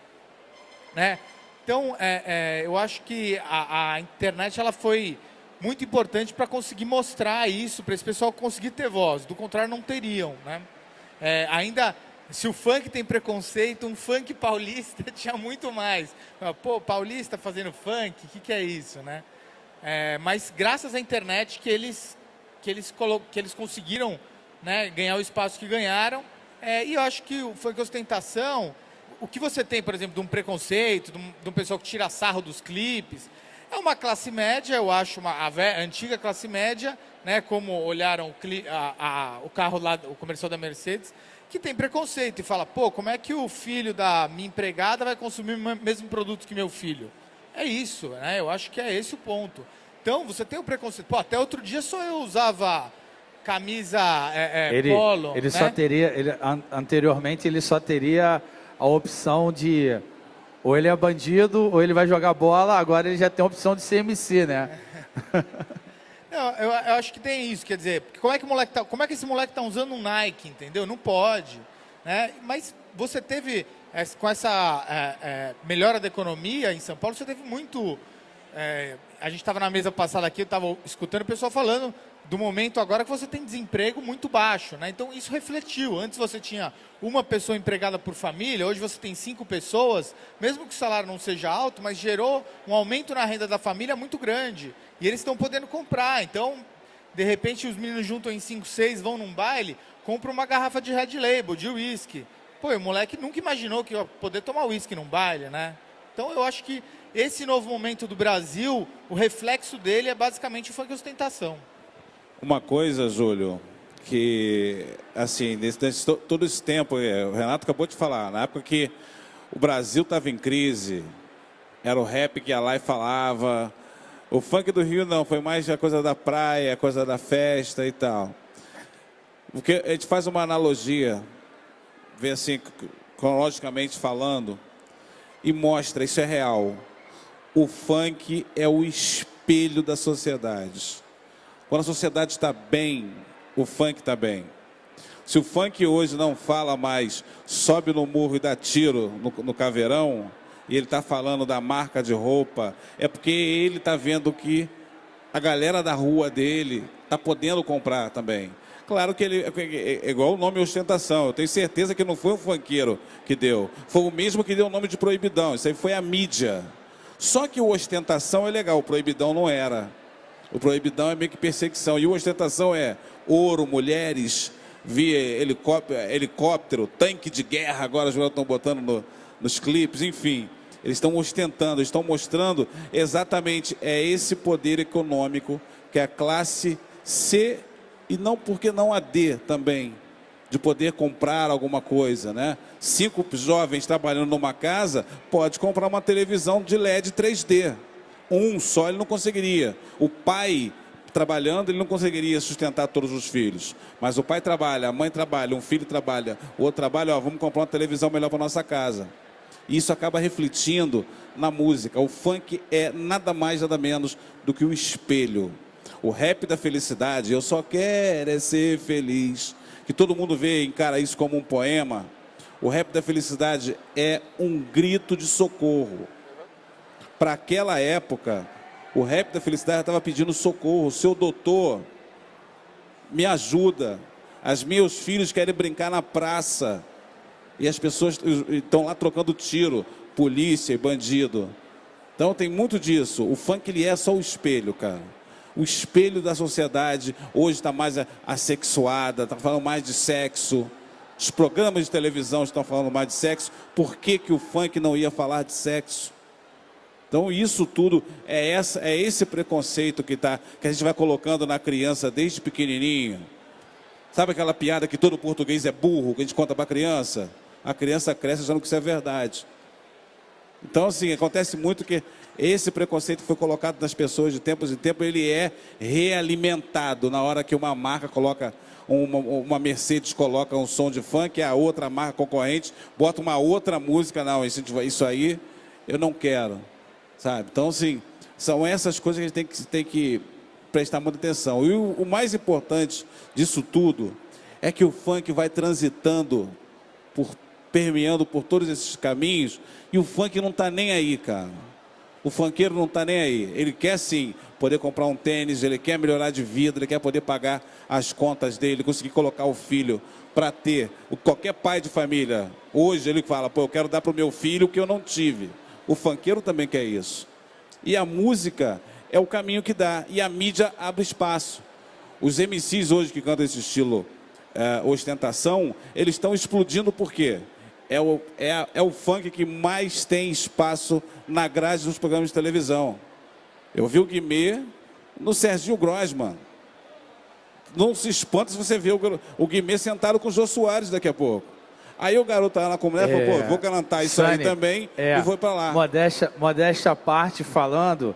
né? Então, eu acho que a internet ela foi muito importante para conseguir mostrar isso, para esse pessoal conseguir ter voz. Do contrário, não teriam, né? Ainda, se o funk tem preconceito, um funk paulista tinha muito mais. Pô, paulista fazendo funk, o que é isso, né? Mas graças à internet que eles conseguiram, né, ganhar o espaço que ganharam. E eu acho que o funk ostentação, o que você tem, por exemplo, de um preconceito, de um pessoal que tira sarro dos clipes, é uma classe média, eu acho, a antiga classe média, né, como olharam o carro lá, o comercial da Mercedes, que tem preconceito e fala, pô, como é que o filho da minha empregada vai consumir o mesmo produto que meu filho? É isso, né? Eu acho que é esse o ponto. Então, você tem o preconceito. Pô, até outro dia só eu usava camisa polo. Ele né? só teria, anteriormente, ele só teria a opção de ou ele é bandido ou ele vai jogar bola, agora ele já tem a opção de ser MC, né? Não, eu acho que tem isso, quer dizer, como é que esse moleque tá usando um Nike, entendeu? Não pode, né? Mas você teve, com essa melhora da economia em São Paulo, você teve muito... a gente estava na mesa passada aqui, eu estava escutando o pessoal falando do momento agora que você tem desemprego muito baixo, né? Então isso refletiu. Antes você tinha uma pessoa empregada por família, hoje você tem 5 pessoas, mesmo que o salário não seja alto, mas gerou um aumento na renda da família muito grande. E eles estão podendo comprar. Então, de repente, os meninos juntam em 5, 6, vão num baile, compram uma garrafa de Red Label, de uísque. Pô, o moleque nunca imaginou que ia poder tomar uísque num baile, né? Então eu acho que esse novo momento do Brasil, o reflexo dele é basicamente o funk ostentação. Uma coisa, Júlio, que, assim, todo esse tempo, o Renato acabou de falar, na época que o Brasil estava em crise, era o rap que ia lá e falava, o funk do Rio não, foi mais a coisa da praia, a coisa da festa e tal. Porque a gente faz uma analogia, vê assim, cronologicamente falando, e mostra, isso é real, o funk é o espelho da sociedade. Quando a sociedade está bem, o funk está bem. Se o funk hoje não fala mais, sobe no murro e dá tiro no caveirão, e ele está falando da marca de roupa, é porque ele está vendo que a galera da rua dele está podendo comprar também. Claro que ele é igual o nome ostentação. Eu tenho certeza que não foi um funkeiro que deu. Foi o mesmo que deu o nome de proibidão. Isso aí foi a mídia. Só que o ostentação é legal, o proibidão não era. O proibidão é meio que perseguição. E o ostentação é ouro, mulheres, via helicóptero, tanque de guerra, agora os estão botando nos clipes, enfim. Eles estão ostentando, estão mostrando exatamente esse poder econômico que a classe C, e não porque não a D também, de poder comprar alguma coisa, né? 5 jovens trabalhando numa casa, pode comprar uma televisão de LED 3D. Um só ele não conseguiria. O pai trabalhando, ele não conseguiria sustentar todos os filhos. Mas o pai trabalha, a mãe trabalha, um filho trabalha, o outro trabalha, vamos comprar uma televisão melhor para nossa casa. E isso acaba refletindo na música. O funk é nada mais, nada menos do que o espelho. O rap da felicidade, eu só quero é ser feliz. Que todo mundo vê e encara isso como um poema. O rap da felicidade é um grito de socorro. Para aquela época, o rap da felicidade estava pedindo socorro. Seu doutor, me ajuda. Os meus filhos querem brincar na praça. E as pessoas estão lá trocando tiro. Polícia e bandido. Então tem muito disso. O funk ele é só o espelho, cara. O espelho da sociedade. Hoje está mais assexuada, está falando mais de sexo. Os programas de televisão estão falando mais de sexo. Por que o funk não ia falar de sexo? Então isso tudo é esse preconceito que a gente vai colocando na criança desde pequenininho. Sabe aquela piada que todo português é burro, que a gente conta para a criança? A criança cresce achando que isso é verdade. Então assim, acontece muito que esse preconceito que foi colocado nas pessoas de tempos em tempos, ele é realimentado na hora que uma marca coloca, uma Mercedes coloca um som de funk, a outra marca concorrente bota uma outra música, não, isso aí eu não quero. Sabe? Então, assim, são essas coisas que a gente tem que prestar muita atenção. E o mais importante disso tudo é que o funk vai transitando, permeando por todos esses caminhos, e o funk não está nem aí, cara. O funkeiro não está nem aí. Ele quer, sim, poder comprar um tênis, ele quer melhorar de vida, ele quer poder pagar as contas dele, conseguir colocar o filho para ter. Qualquer pai de família, hoje ele fala, pô, eu quero dar para o meu filho o que eu não tive. O funkeiro também quer isso. E a música, é o caminho que dá. E a mídia abre espaço. Os MCs hoje que cantam esse estilo ostentação, eles estão explodindo por quê? É o funk que mais tem espaço na grade dos programas de televisão. Eu vi o Guimê no Serginho Grossman. Não se espanta se você vê o Guimê sentado com o Jô Soares daqui a pouco. Aí o garoto lá na comunidade falou, pô, vou cantar isso aí também, e foi pra lá. Modéstia à parte falando,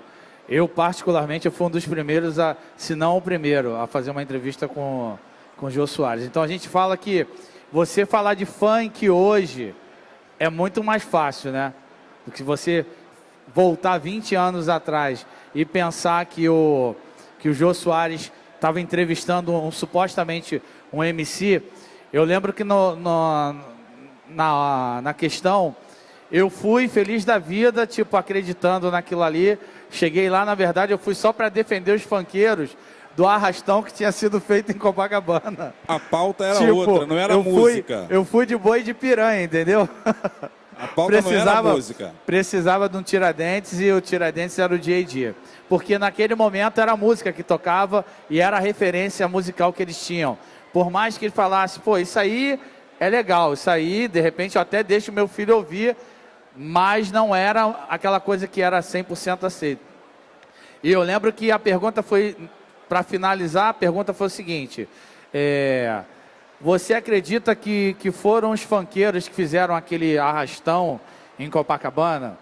eu particularmente fui um dos primeiros, se não o primeiro, a fazer uma entrevista com o Jô Soares. Então a gente fala que você falar de funk hoje é muito mais fácil, né? Do que você voltar 20 anos atrás e pensar que o Jô Soares estava entrevistando supostamente um MC. Eu lembro que na questão, eu fui feliz da vida, tipo, acreditando naquilo ali. Cheguei lá, na verdade, eu fui só para defender os funkeiros do arrastão que tinha sido feito em Copacabana. A pauta era outra, não era música. Eu fui de boi de piranha, entendeu? A pauta não era música. Precisava de um Tiradentes e o Tiradentes era o J.D. Porque naquele momento era a música que tocava e era a referência musical que eles tinham. Por mais que ele falasse, pô, isso aí é legal, isso aí, de repente, eu até deixo meu filho ouvir, mas não era aquela coisa que era 100% aceita. E eu lembro que a pergunta foi, para finalizar, a pergunta foi o seguinte, você acredita que foram os funkeiros que fizeram aquele arrastão em Copacabana?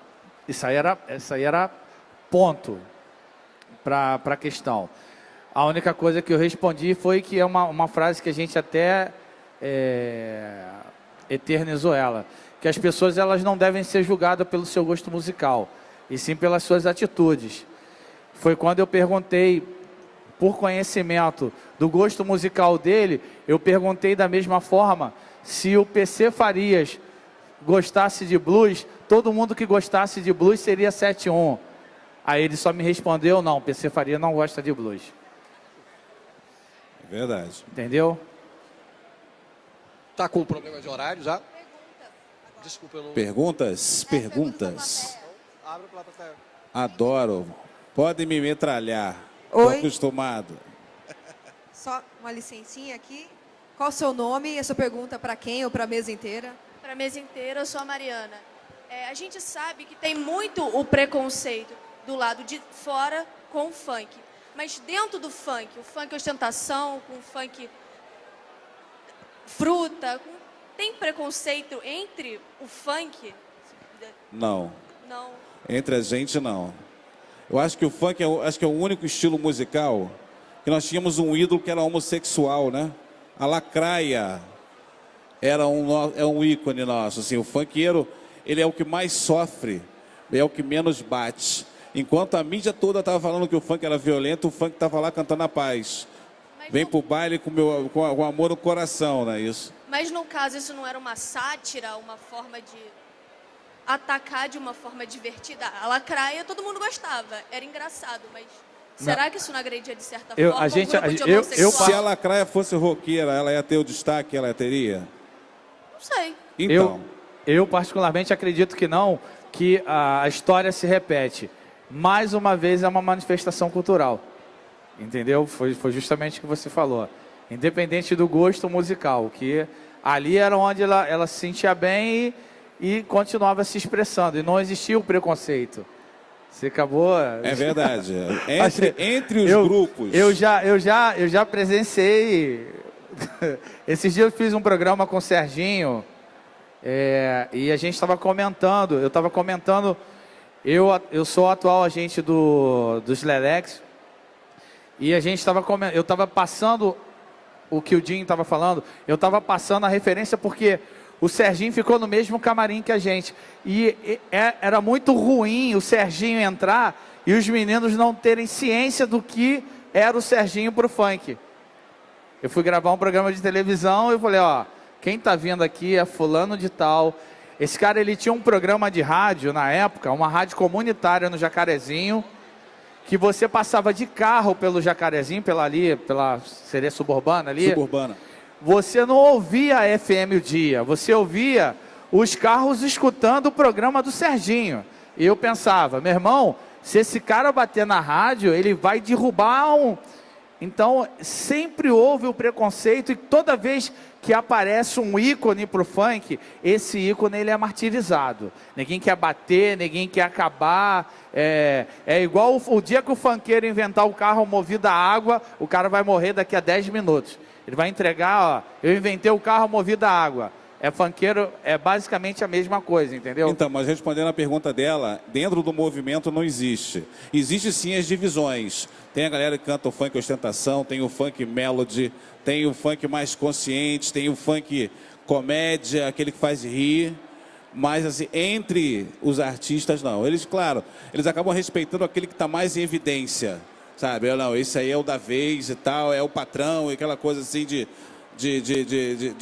Isso aí era ponto para a questão. A única coisa que eu respondi foi que é uma frase que a gente até eternizou ela, que as pessoas elas não devem ser julgadas pelo seu gosto musical, e sim pelas suas atitudes. Foi quando eu perguntei, por conhecimento do gosto musical dele, eu perguntei da mesma forma, se o PC Farias gostasse de blues, todo mundo que gostasse de blues seria 7-1. Aí ele só me respondeu, não, PC Farias não gosta de blues. Verdade. Entendeu? Tá com problema de horário já? Desculpa, eu não... Perguntas? Abre pra plateia. Adoro. Podem me metralhar. Estou Oi. acostumado. Só uma licencinha aqui. Qual o seu nome e a sua pergunta para quem ou para a mesa inteira? Para a mesa inteira, eu sou a Mariana. A gente sabe que tem muito o preconceito do lado de fora com o funk. Mas dentro do funk, o funk ostentação, com o funk fruta, tem preconceito entre o funk? Não. Não. Entre a gente, não. Eu acho que o funk é o único estilo musical que nós tínhamos um ídolo que era homossexual, né? A Lacraia era um ícone nosso. Assim, o funkeiro, ele é o que mais sofre, é o que menos bate. Enquanto a mídia toda estava falando que o funk era violento, o funk estava lá cantando a paz. Vem pro baile com amor no coração, não é isso? Mas no caso, isso não era uma sátira, uma forma de atacar de uma forma divertida? A Lacraia todo mundo gostava, era engraçado, mas será que isso não agredia de certa forma Se a Lacraia fosse roqueira, ela ia ter o destaque que ela teria? Não sei. Então. Eu particularmente acredito que não, que a história se repete. Mais uma vez é uma manifestação cultural. Entendeu? Foi justamente o que você falou. Independente do gosto musical, que ali era onde ela se sentia bem e continuava se expressando. E não existia o preconceito. Você acabou... É verdade. Entre os grupos... Eu já presenciei... Esses dias eu fiz um programa com o Serginho e a gente estava comentando. Eu estava comentando... Eu sou o atual agente dos Lelex. E a gente eu estava passando o que o Dinho estava falando, eu estava passando a referência porque o Serginho ficou no mesmo camarim que a gente. E era muito ruim o Serginho entrar e os meninos não terem ciência do que era o Serginho pro funk. Eu fui gravar um programa de televisão e eu falei, ó, quem tá vindo aqui é fulano de tal. Esse cara, ele tinha um programa de rádio na época, uma rádio comunitária no Jacarezinho, que você passava de carro pelo Jacarezinho, seria suburbana ali? Suburbana. Você não ouvia a FM o dia, você ouvia os carros escutando o programa do Serginho. E eu pensava, meu irmão, Se esse cara bater na rádio, ele vai derrubar um... Então, sempre houve o preconceito e toda vez que aparece um ícone pro funk, esse ícone ele é martirizado. Ninguém quer bater, ninguém quer acabar. É igual o dia que o funkeiro inventar o carro movido a água, o cara vai morrer daqui a 10 minutos. Ele vai entregar, ó, eu inventei o carro movido a água. Funkeiro é basicamente a mesma coisa, entendeu? Então, mas respondendo a pergunta dela, dentro do movimento não existe. Existe sim as divisões. Tem a galera que canta o funk ostentação, tem o funk melody, tem o funk mais consciente, tem o funk comédia, aquele que faz rir. Mas assim, entre os artistas não. Eles, claro, eles acabam respeitando aquele que está mais em evidência. Sabe? Não, esse aí é o da vez e tal, é o patrão, e aquela coisa assim de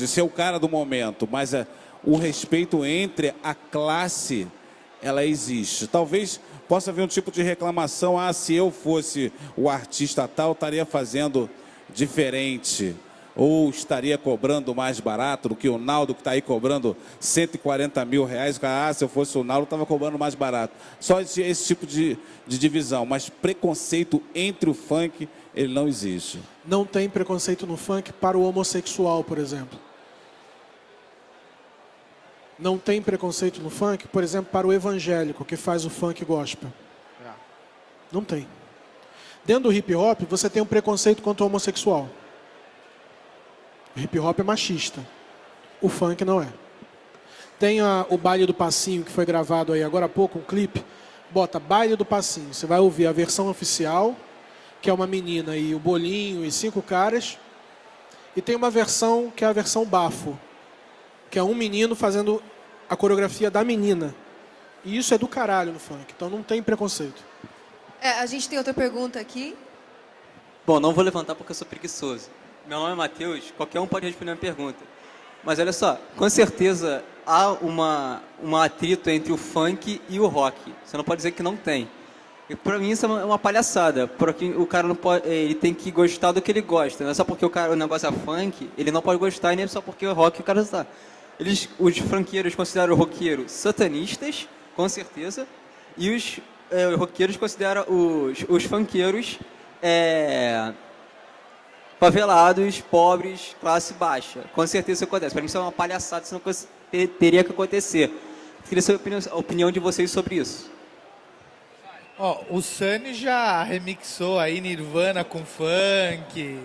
ser o cara do momento, mas o respeito entre a classe, ela existe. Talvez possa haver um tipo de reclamação, se eu fosse o artista tal, estaria fazendo diferente, ou estaria cobrando mais barato do que o Naldo, que está aí cobrando 140 mil reais, se eu fosse o Naldo, estava cobrando mais barato. Só esse tipo de divisão, mas preconceito entre o funk, ele não existe. Não tem preconceito no funk para o homossexual, por exemplo. Não tem preconceito no funk, por exemplo, para o evangélico, que faz o funk gospel. Não tem. Dentro do hip hop, você tem um preconceito contra o homossexual. O hip hop é machista. O funk não é. Tem o Baile do Passinho, que foi gravado aí agora há pouco, um clipe. Bota Baile do Passinho. Você vai ouvir a versão oficial, que é uma menina e o Bolinho e 5 caras. E tem uma versão que é a versão bafo, que é um menino fazendo a coreografia da menina. E isso é do caralho no funk, então não tem preconceito. A gente tem outra pergunta aqui. Bom, não vou levantar porque eu sou preguiçoso. Meu nome é Matheus, qualquer um pode responder a minha pergunta. Mas olha só, com certeza há um atrito entre o funk e o rock. Você não pode dizer que não tem. E pra mim isso é uma palhaçada, porque o cara não pode, ele tem que gostar do que ele gosta. Não é só porque o negócio é funk, ele não pode gostar, e nem só porque é rock o cara está. Os funkeiros consideram o roqueiro satanistas, com certeza, e os roqueiros consideram os funkeiros favelados, pobres, classe baixa. Com certeza isso acontece. Para mim isso é uma palhaçada, isso não teria que acontecer. Eu queria saber a opinião de vocês sobre isso. O Sunny já remixou aí Nirvana com funk.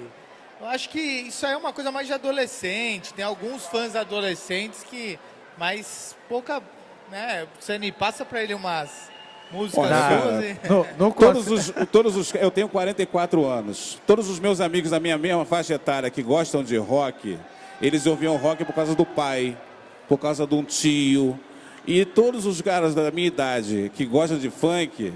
Eu acho que isso aí é uma coisa mais de adolescente. Tem alguns fãs adolescentes que... Mas pouca... Né? Sunny, passa pra ele umas músicas suas. Eu tenho 44 anos. Todos os meus amigos da minha mesma faixa etária que gostam de rock, eles ouviam rock por causa do pai, por causa de um tio. E todos os caras da minha idade que gostam de funk...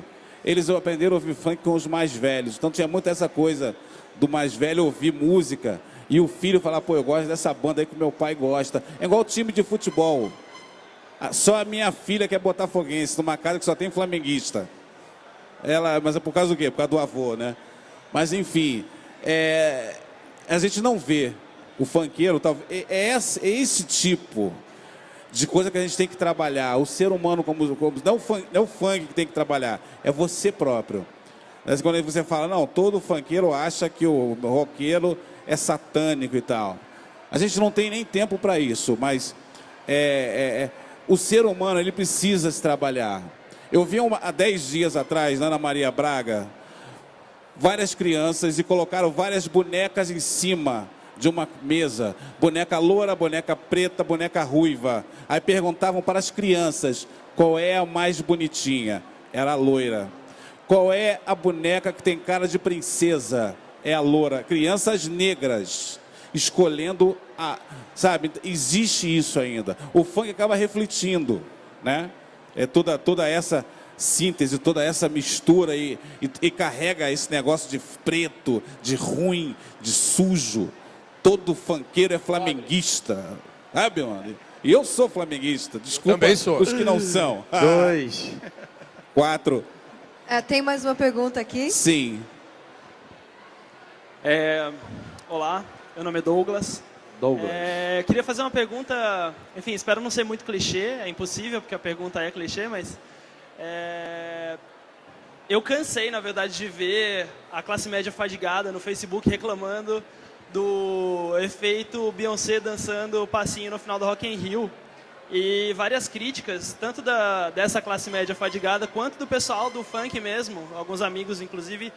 Eles aprenderam a ouvir funk com os mais velhos. Então tinha muito essa coisa do mais velho ouvir música e o filho falar, pô, eu gosto dessa banda aí que meu pai gosta. É igual o time de futebol. Só a minha filha que é botafoguense, numa casa que só tem flamenguista. Mas é por causa do quê? Por causa do avô, né? Mas enfim, a gente não vê o funkeiro, é esse tipo de coisa que a gente tem que trabalhar. O ser humano, não é o funk que tem que trabalhar, é você próprio. Mas quando você fala, não, todo funkeiro acha que o roqueiro é satânico e tal. A gente não tem nem tempo para isso, mas o ser humano, ele precisa se trabalhar. Eu vi há 10 dias atrás, na Ana Maria Braga, várias crianças e colocaram várias bonecas em cima de uma mesa, boneca loura, boneca preta, boneca ruiva. Aí perguntavam para as crianças qual é a mais bonitinha. Era a loira. Qual é a boneca que tem cara de princesa? É a loura. Crianças negras escolhendo sabe, existe isso ainda. O funk acaba refletindo, né? É toda essa síntese, toda essa mistura e carrega esse negócio de preto, de ruim, de sujo. Todo funkeiro é flamenguista, sabe, mano? E eu sou flamenguista, desculpa. Também sou. Os que não são. 2. 4. Tem mais uma pergunta aqui. Sim. Olá, meu nome é Douglas. Queria fazer uma pergunta, enfim, espero não ser muito clichê, é impossível porque a pergunta é clichê, mas eu cansei, na verdade, de ver a classe média fadigada no Facebook reclamando do efeito Beyoncé dançando o passinho no final do Rock in Rio. E várias críticas, tanto dessa classe média fadigada, quanto do pessoal do funk mesmo, alguns amigos, inclusive,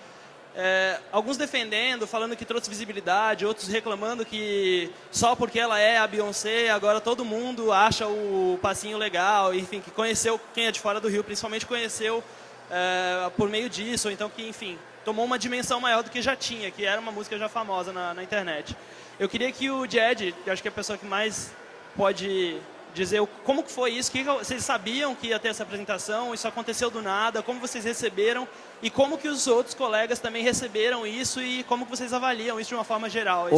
alguns defendendo, falando que trouxe visibilidade, outros reclamando que só porque ela é a Beyoncé, agora todo mundo acha o passinho legal, enfim, que conheceu, quem é de fora do Rio, principalmente conheceu por meio disso, ou então que, enfim, tomou uma dimensão maior do que já tinha, que era uma música já famosa na internet. Eu queria que o Jed, que eu acho que é a pessoa que mais pode dizer como que foi isso, que vocês sabiam que ia ter essa apresentação, isso aconteceu do nada, como vocês receberam e como que os outros colegas também receberam isso e como que vocês avaliam isso de uma forma geral.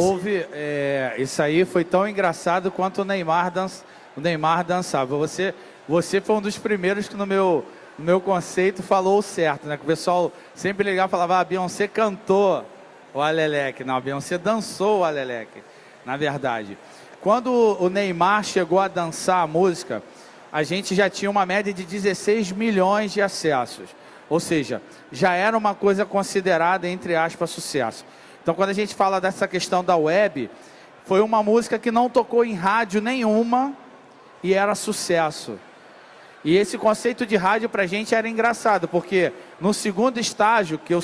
Isso aí foi tão engraçado quanto o Neymar dançava. Você foi um dos primeiros que no meu conceito falou certo, né? Que o pessoal sempre ligava e falava, a Beyoncé cantou o Alelec. Não, a Beyoncé dançou o Alelec, na verdade. Quando o Neymar chegou a dançar a música, a gente já tinha uma média de 16 milhões de acessos. Ou seja, já era uma coisa considerada, entre aspas, sucesso. Então, quando a gente fala dessa questão da web, foi uma música que não tocou em rádio nenhuma e era sucesso. E esse conceito de rádio pra gente era engraçado, porque no segundo estágio, que eu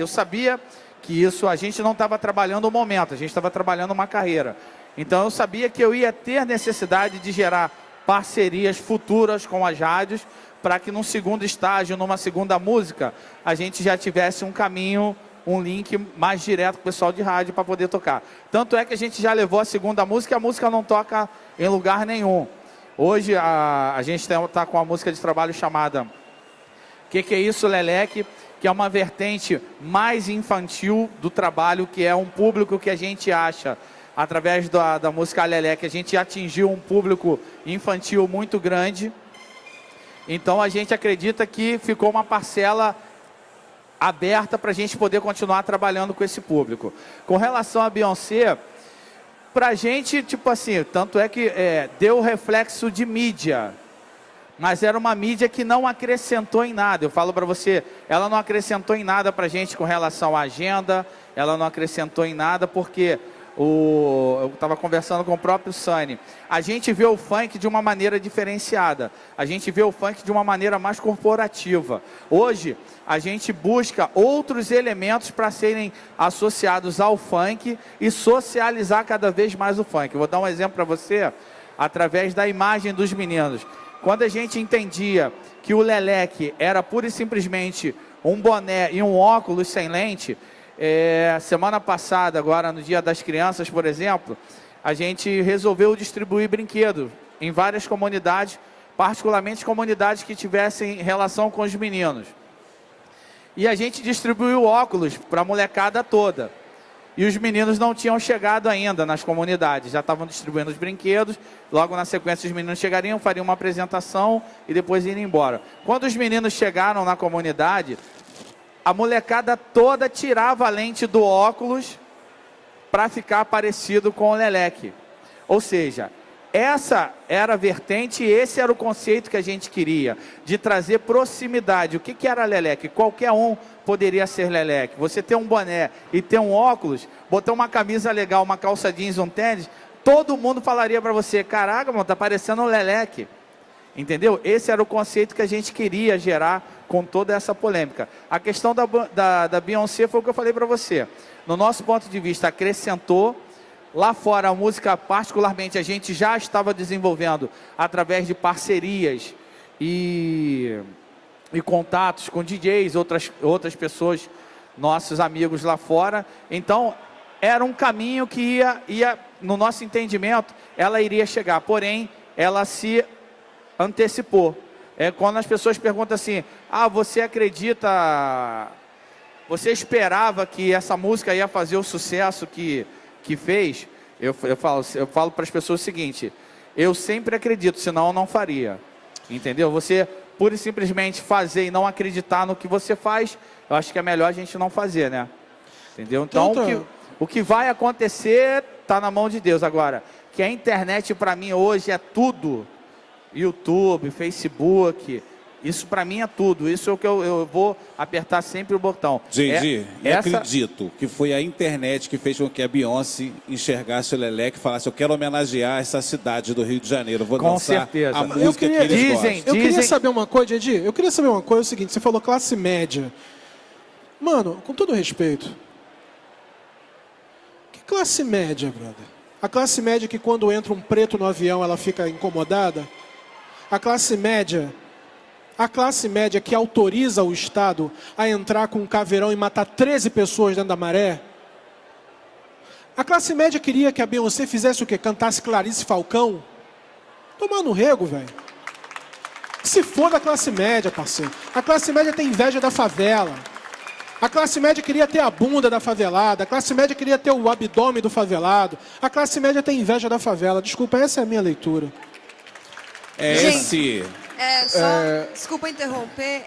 sabia que isso a gente não estava trabalhando o momento, a gente estava trabalhando uma carreira. Então eu sabia que eu ia ter necessidade de gerar parcerias futuras com as rádios, para que num segundo estágio, numa segunda música, a gente já tivesse um caminho, um link mais direto com o pessoal de rádio para poder tocar. Tanto é que a gente já levou a segunda música e a música não toca em lugar nenhum. Hoje a gente está com uma música de trabalho chamada Que é isso, Leleque? Que é uma vertente mais infantil do trabalho, que é um público que a gente acha, através da música Leleque, a gente atingiu um público infantil muito grande. Então a gente acredita que ficou uma parcela aberta para a gente poder continuar trabalhando com esse público. Com relação à Beyoncé, pra gente, tipo assim, tanto é que deu reflexo de mídia, mas era uma mídia que não acrescentou em nada. Eu falo para você, ela não acrescentou em nada pra gente com relação à agenda, ela não acrescentou em nada porque eu estava conversando com o próprio Sunny. A gente vê o funk de uma maneira diferenciada, a gente vê o funk de uma maneira mais corporativa. Hoje, a gente busca outros elementos para serem associados ao funk e socializar cada vez mais o funk. Eu vou dar um exemplo para você, através da imagem dos meninos. Quando a gente entendia que o Leleque era pura e simplesmente um boné e um óculos sem lente, semana passada, agora no Dia das Crianças, por exemplo, a gente resolveu distribuir brinquedos em várias comunidades, particularmente comunidades que tivessem relação com os meninos. E a gente distribuiu óculos para a molecada toda. E os meninos não tinham chegado ainda nas comunidades, já estavam distribuindo os brinquedos, logo na sequência os meninos chegariam, fariam uma apresentação e depois iriam embora. Quando os meninos chegaram na comunidade, a molecada toda tirava a lente do óculos para ficar parecido com o Leleque. Ou seja, essa era a vertente e esse era o conceito que a gente queria, de trazer proximidade. O que era Leleque? Qualquer um poderia ser Leleque. Você ter um boné e ter um óculos, botar uma camisa legal, uma calça jeans, um tênis, todo mundo falaria para você, caraca, mano, tá parecendo um Leleque. Entendeu? Esse era o conceito que a gente queria gerar com toda essa polêmica. A questão da Beyoncé foi o que eu falei para você. No nosso ponto de vista, acrescentou. Lá fora, a música, particularmente, a gente já estava desenvolvendo através de parcerias e contatos com DJs, outras pessoas, nossos amigos lá fora. Então, era um caminho que ia, no nosso entendimento, ela iria chegar. Porém, ela se antecipou. Quando as pessoas perguntam assim, você acredita, você esperava que essa música ia fazer o sucesso que fez? Eu falo para as pessoas o seguinte, eu sempre acredito, senão eu não faria. Entendeu? Você pura e simplesmente fazer e não acreditar no que você faz, eu acho que é melhor a gente não fazer, né? Entendeu? Então, o que vai acontecer está na mão de Deus. Agora, que a internet para mim hoje é tudo, YouTube, Facebook, Isso para mim é tudo. Isso é o que eu vou apertar sempre o botão. Didi, eu essa... acredito que foi a internet que fez com que a Beyoncé enxergasse o Leleque e falasse: eu quero homenagear essa cidade do Rio de Janeiro. Eu vou com dançar certeza. a música que eles gostam. Eu queria saber uma coisa, Didi. Eu queria saber uma coisa, é o seguinte: você falou classe média. Mano, com todo respeito, que classe média, brother? A classe média que quando entra um preto no avião ela fica incomodada? A classe média que autoriza o Estado a entrar com um caveirão e matar 13 pessoas dentro da maré? A classe média queria que a Beyoncé fizesse o quê? Cantasse Clarice Falcão? Tomar no rego, velho. Se for da classe média, parceiro. A classe média tem inveja da favela. A classe média queria ter a bunda da favelada. A classe média queria ter o abdômen do favelado. A classe média tem inveja da favela. Desculpa, essa é a minha leitura. Desculpa interromper,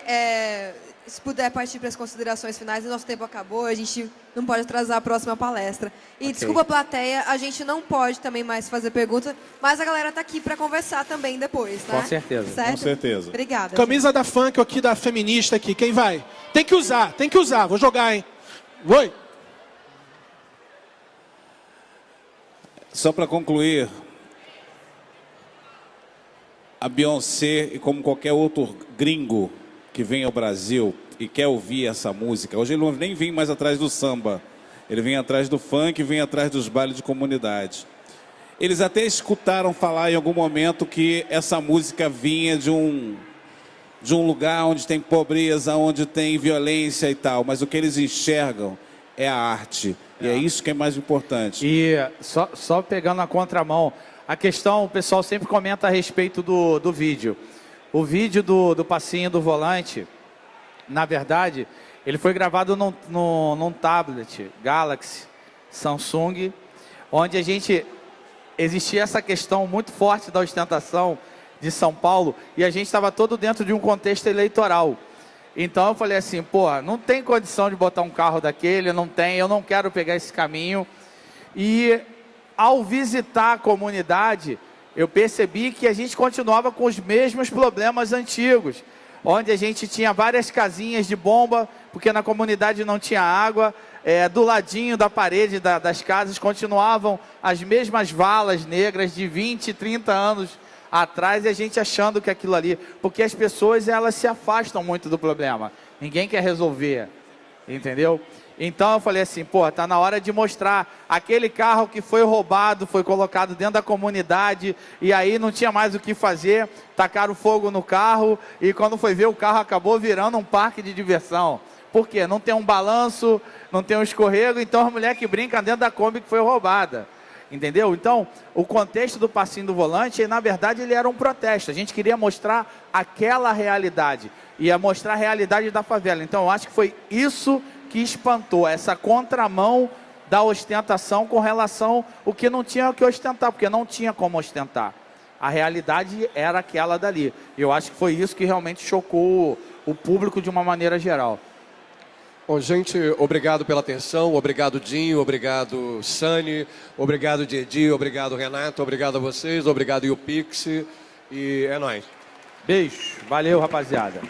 se puder partir para as considerações finais, nosso tempo acabou, a gente não pode atrasar a próxima palestra. E desculpa, plateia, a gente não pode também mais fazer pergunta, mas a galera está aqui para conversar também depois, né? Com certeza. Certo? Com certeza. Obrigada. Camisa da funk aqui, da feminista aqui, quem vai? Tem que usar, vou jogar, hein? Oi. Só para concluir, a Beyoncé, e como qualquer outro gringo que vem ao Brasil e quer ouvir essa música, hoje ele não nem vem mais atrás do samba, ele vem atrás do funk, vem atrás dos bailes de comunidade. Eles até escutaram falar em algum momento que essa música vinha de um lugar onde tem pobreza, onde tem violência e tal, mas o que eles enxergam é a arte, e é isso que é mais importante. E só pegando a contramão, a questão, o pessoal sempre comenta a respeito do vídeo. O vídeo do passinho do volante, na verdade, ele foi gravado num tablet Galaxy, Samsung, onde existia essa questão muito forte da ostentação de São Paulo, e a gente estava todo dentro de um contexto eleitoral. Então eu falei assim, pô, não tem condição de botar um carro daquele, eu não quero pegar esse caminho. E ao visitar a comunidade, eu percebi que a gente continuava com os mesmos problemas antigos, onde a gente tinha várias casinhas de bomba, porque na comunidade não tinha água, do ladinho da parede das casas continuavam as mesmas valas negras de 20, 30 anos atrás, e a gente achando que aquilo ali, porque as pessoas elas se afastam muito do problema, ninguém quer resolver, entendeu? Então eu falei assim, pô, tá na hora de mostrar aquele carro que foi roubado, foi colocado dentro da comunidade e aí não tinha mais o que fazer, tacaram fogo no carro e quando foi ver o carro acabou virando um parque de diversão. Por quê? Não tem um balanço, não tem um escorrego, então a mulher que brinca dentro da Kombi que foi roubada. Entendeu? Então, o contexto do passinho do volante, na verdade, ele era um protesto. A gente queria mostrar aquela realidade, ia mostrar a realidade da favela. Então, eu acho que foi isso que espantou, essa contramão da ostentação com relação ao que não tinha que ostentar, porque não tinha como ostentar. A realidade era aquela dali. Eu acho que foi isso que realmente chocou o público de uma maneira geral. Bom, gente, obrigado pela atenção, obrigado Dinho, obrigado Sani, obrigado Didi, obrigado Renato, obrigado a vocês, obrigado Yupix, e é nóis. Beijo, valeu rapaziada.